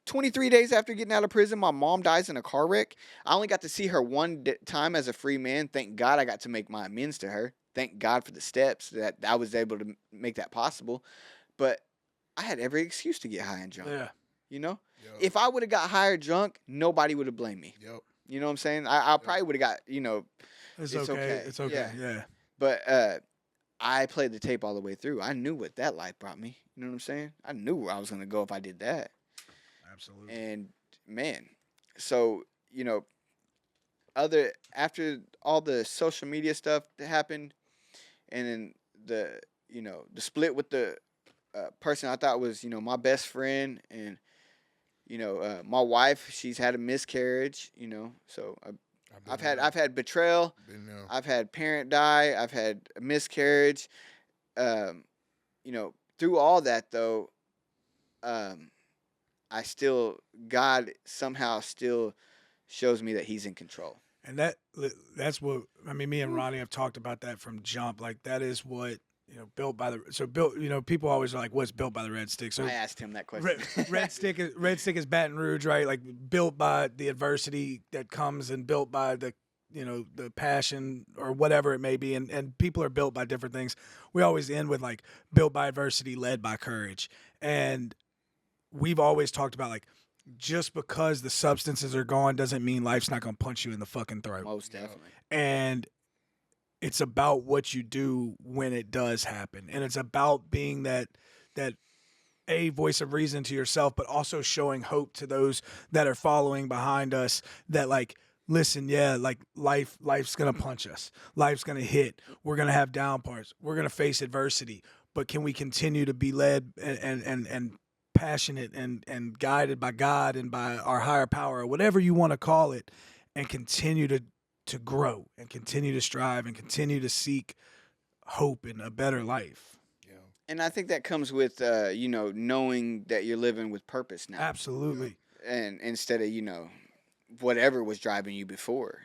Speaker 1: 23 days after getting out of prison, my mom dies in a car wreck. I only got to see her one time as a free man. Thank God I got to make my amends to her. Thank God for the steps that I was able to make that possible. But I had every excuse to get high and drunk.
Speaker 3: Yeah.
Speaker 1: You know?
Speaker 2: Yep.
Speaker 1: If I would have got high or drunk, nobody would have blamed me.
Speaker 2: Yep.
Speaker 1: You know what I'm saying? I probably would have got,
Speaker 3: It's
Speaker 1: It's
Speaker 3: okay.
Speaker 1: okay.
Speaker 3: It's okay. Yeah.
Speaker 1: But I played the tape all the way through. I knew what that life brought me. You know what I'm saying? I knew where I was going to go if I did that.
Speaker 3: Absolutely.
Speaker 1: And man, so after all the social media stuff that happened, and then the split with the person I thought was my best friend, and my wife, she's had a miscarriage. So I've had betrayal.
Speaker 2: Been there.
Speaker 1: I've had parent die. I've had a miscarriage. Through all that though, God somehow still shows me that He's in control.
Speaker 3: And that's what me and Ronnie have talked about that from jump. Like that is what built by the people always are like, what's built by the Red Stick? So
Speaker 1: I asked him that question.
Speaker 3: Red Stick is Baton Rouge, right? Like built by the adversity that comes and built by the the passion or whatever it may be, and people are built by different things. We always end with like built by adversity, led by courage, and we've always talked about like just because the substances are gone doesn't mean life's not gonna punch you in the fucking throat.
Speaker 1: Most definitely.
Speaker 3: And it's about what you do when it does happen, and it's about being that a voice of reason to yourself, but also showing hope to those that are following behind us. That like, listen, yeah, like life's gonna punch us, life's gonna hit. We're gonna have down parts. We're gonna face adversity, but can we continue to be led and passionate and guided by God and by our higher power, or whatever you want to call it, and continue to grow and continue to strive and continue to seek hope in a better life.
Speaker 2: Yeah.
Speaker 1: And I think that comes with knowing that you're living with purpose now.
Speaker 3: Absolutely.
Speaker 1: And instead of whatever was driving you before.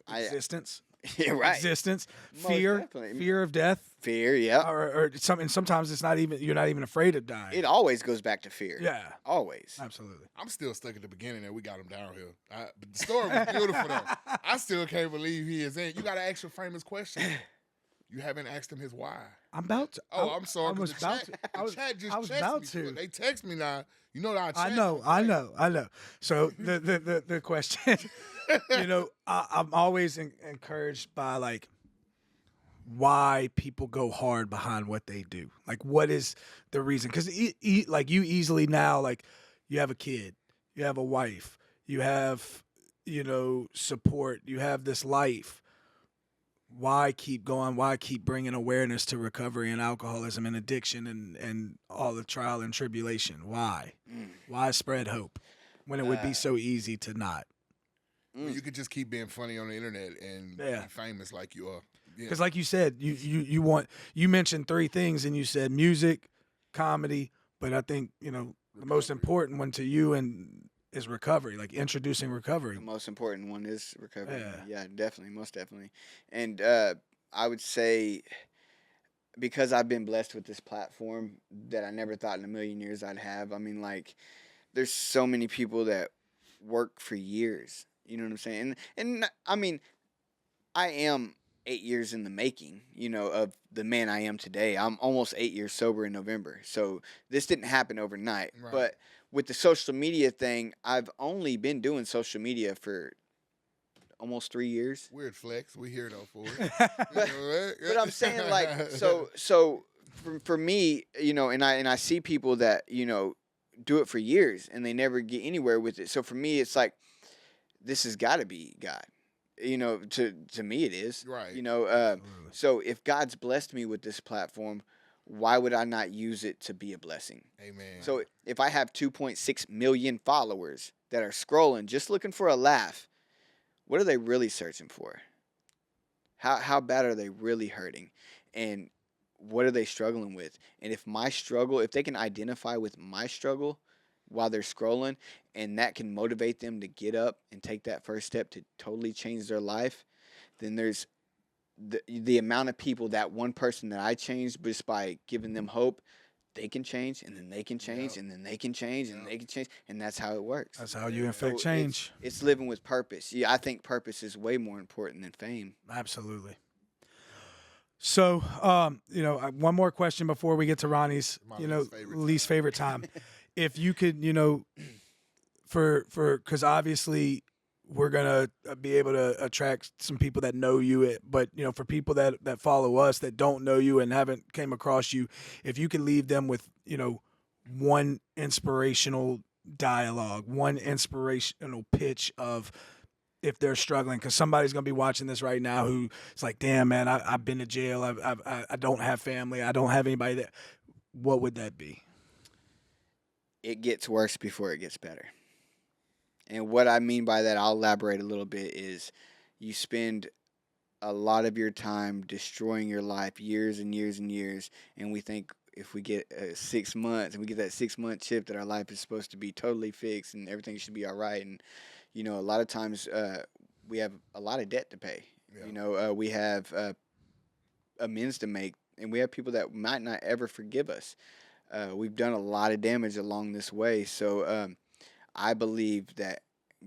Speaker 3: Existence.
Speaker 1: Yeah, right.
Speaker 3: Existence.
Speaker 1: Most
Speaker 3: Fear.
Speaker 1: definitely.
Speaker 3: Fear of death.
Speaker 1: Fear, yeah.
Speaker 3: Or sometimes it's not even, you're not even afraid of dying.
Speaker 1: It always goes back to fear.
Speaker 3: Yeah.
Speaker 1: Always.
Speaker 3: Absolutely.
Speaker 2: I'm still stuck at the beginning there. We got him down here. But the story was beautiful though. I still can't believe he is in. You got to ask your famous question. You haven't asked him his why.
Speaker 3: I'm about to.
Speaker 2: Oh, I'm sorry.
Speaker 3: I was
Speaker 2: The
Speaker 3: about
Speaker 2: chat-
Speaker 3: to.
Speaker 2: the chat just
Speaker 3: I was
Speaker 2: texted
Speaker 3: about
Speaker 2: me.
Speaker 3: to.
Speaker 2: They text me now. You know that
Speaker 3: I know. So the question, I'm always encouraged by like why people go hard behind what they do. Like, what is the reason? Because like you easily now, like you have a kid, you have a wife, you have support, you have this life. Why keep going? Why keep bringing awareness to recovery and alcoholism and addiction and all the trial and tribulation? Why? Why spread hope when it would be so easy to not?
Speaker 2: Well, you could just keep being funny on the internet and be famous like you are.
Speaker 3: Because like you said, you mentioned three things and you said music, comedy, but I think the most important one to you is recovery, like introducing recovery.
Speaker 1: The most important one is recovery.
Speaker 3: Yeah.
Speaker 1: Definitely, most definitely. And I would say, because I've been blessed with this platform that I never thought in a million years I'd have. I mean, like, there's so many people that work for years. You know what I'm saying? And I mean, I am 8 years in the making, of the man I am today. I'm almost 8 years sober in November. So this didn't happen overnight.
Speaker 2: Right.
Speaker 1: But with the social media thing, I've only been doing social media for almost 3 years.
Speaker 2: Weird flex. We here though for it.
Speaker 1: But I'm saying, like, so for me, and I see people that do it for years and they never get anywhere with it. So for me, it's like, this has got to be God. To me it is.
Speaker 2: Right.
Speaker 1: So if God's blessed me with this platform, why would I not use it to be a blessing?
Speaker 2: Amen.
Speaker 1: So if I have 2.6 million followers that are scrolling just looking for a laugh, what are they really searching for? How bad are they really hurting? And what are they struggling with? And if they can identify with my struggle while they're scrolling, and that can motivate them to get up and take that first step to totally change their life, then there's the amount of people, that one person that I changed just by giving them hope, they can change, and then they can change, and then they can change, and they can change, and that's how it works.
Speaker 3: That's how you affect change.
Speaker 1: It's living with purpose. Yeah, I think purpose is way more important than fame.
Speaker 3: Absolutely. So, one more question before we get to Ronnie's, least favorite time. If you could, because obviously we're gonna be able to attract some people that know you, but for people that follow us that don't know you and haven't came across you, if you could leave them with one inspirational dialogue, one inspirational pitch of if they're struggling, because somebody's gonna be watching this right now who is like, damn man, I've been to jail, I don't have family, I don't have anybody that. What would that be?
Speaker 1: It gets worse before it gets better. And what I mean by that, I'll elaborate a little bit, is you spend a lot of your time destroying your life, years and years and years, and we think if we get 6 months and we get that 6-month chip that our life is supposed to be totally fixed and everything should be all right. And, a lot of times we have a lot of debt to pay. Yeah. We have amends to make, and we have people that might not ever forgive us. We've done a lot of damage along this way, so I believe that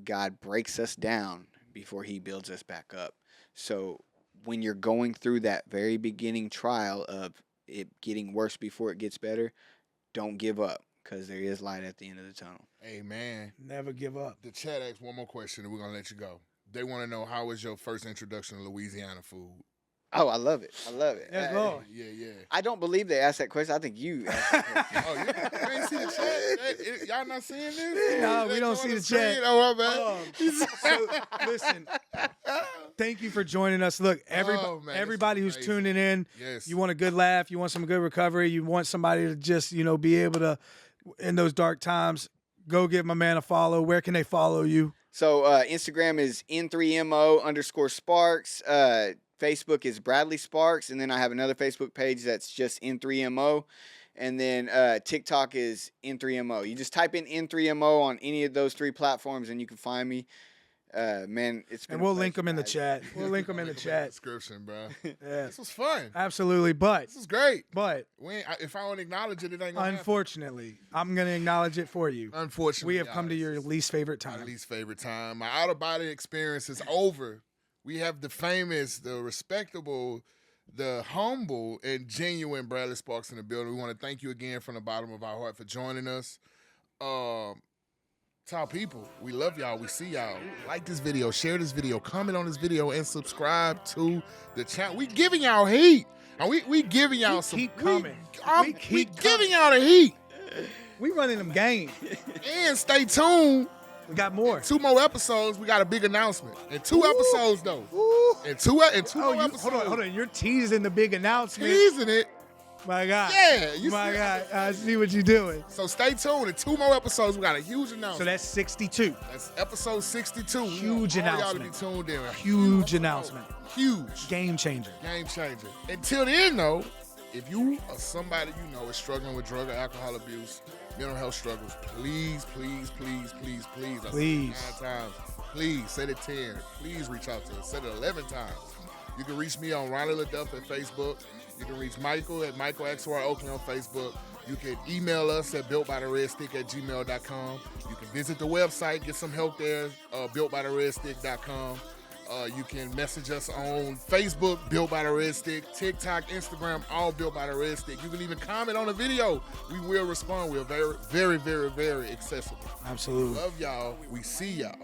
Speaker 1: God breaks us down before he builds us back up. So when you're going through that very beginning trial of it getting worse before it gets better, don't give up, because there is light at the end of the tunnel.
Speaker 2: Amen.
Speaker 3: Never give up.
Speaker 2: The chat asked one more question, and we're going to let you go. They want to know, how was your first introduction to Louisiana food?
Speaker 1: Oh, I love it.
Speaker 3: Yes, Lord.
Speaker 2: Yeah.
Speaker 1: I don't believe they asked that question. I think you asked that question.
Speaker 2: Oh, you ain't see the chat? Y'all not seeing this?
Speaker 3: No, we don't see the chat.
Speaker 2: Oh, my bad.
Speaker 3: So, listen, thank you for joining us. Look, everybody who's tuning in, you want a good laugh, you want some good recovery, you want somebody to just, be able to, in those dark times, go give my man a follow. Where can they follow you?
Speaker 1: So Instagram is N3MO_Sparks. Facebook is Bradley Sparks, and then I have another Facebook page that's just N3MO, and then TikTok is N3MO. You just type in N3MO on any of those 3 platforms, and you can find me. Man, it's been.
Speaker 3: And we'll link them in the chat. We'll link them in the chat.
Speaker 2: Description, bro.
Speaker 3: Yeah,
Speaker 2: this was fun.
Speaker 3: Absolutely, but
Speaker 2: this is great.
Speaker 3: But
Speaker 2: if I don't acknowledge it, it ain't gonna
Speaker 3: unfortunately, I'm gonna acknowledge it for you.
Speaker 2: Unfortunately,
Speaker 3: we have come to your least favorite time.
Speaker 2: My least favorite time. My out of body experience is over. We have the famous, the respectable, the humble, and genuine Bradley Sparks in the building. We want to thank you again from the bottom of our heart for joining us. To our people, we love y'all. We see y'all. Like this video, share this video, comment on this video, and subscribe to the channel. We giving y'all heat. And we giving y'all some.
Speaker 3: Keep coming.
Speaker 2: We giving y'all the heat.
Speaker 3: We running them games.
Speaker 2: And stay tuned.
Speaker 3: We got more.
Speaker 2: In 2 more episodes, we got a big announcement. In 2 episodes, though. Ooh. In two more episodes.
Speaker 3: Hold on. You're teasing the big announcement.
Speaker 2: Teasing it.
Speaker 3: My God.
Speaker 2: Yeah.
Speaker 3: My God. I see what you're doing.
Speaker 2: So stay tuned. In 2 more episodes, we got a huge announcement.
Speaker 3: So that's 62.
Speaker 2: That's episode 62.
Speaker 3: Huge announcement.
Speaker 2: Y'all to be tuned in.
Speaker 3: Huge announcement.
Speaker 2: Huge.
Speaker 3: Game changer.
Speaker 2: Game changer. Until then, though, if you or somebody you know is struggling with drug or alcohol abuse, mental health struggles, please. I said it 9 times. Please, said it 10. Please reach out to us. Said it 11 times. You can reach me on Ronnie LaDuff at Facebook. You can reach Michael at MichaelXY Oakley on Facebook. You can email us at builtbytheredstick@gmail.com. You can visit the website, get some help there, builtbytheredstick.com. You can message us on Facebook, Built by the Red Stick, TikTok, Instagram, all Built by the Red Stick. You can even comment on the video. We will respond. We're very accessible.
Speaker 3: Absolutely.
Speaker 2: Love y'all. We see y'all.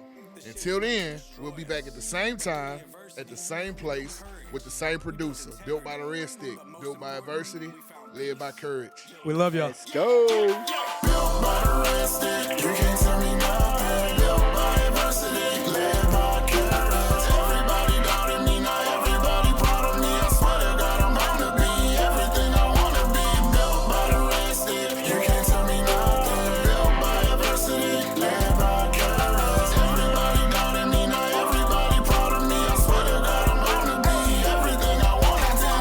Speaker 2: Until then, we'll be back at the same time, at the same place, with the same producer. Built by the Red Stick. Built by adversity, led by courage.
Speaker 3: We love y'all.
Speaker 1: Let's go.
Speaker 4: Built by the Red Stick. You can't tell me nothing. Built by adversity, led by courage. Everybody doubted me, now everybody proud of me. I swear to God, I'm bound to be everything I want to be. Built by the Red Stick. You can't tell me nothing. Built by adversity, led by courage. Everybody doubted me, now everybody proud of me. I swear to God, I'm bound to be everything I want to be.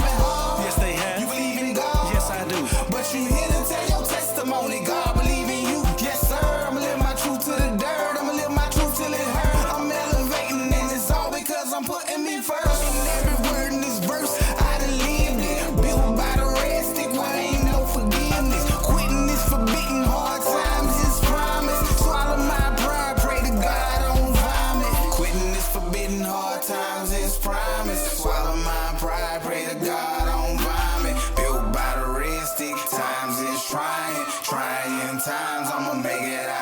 Speaker 5: Yes, they have.
Speaker 4: You believe in God?
Speaker 5: Yes, I do.
Speaker 4: But you here to tell your testimony, God believes. times, I'ma make it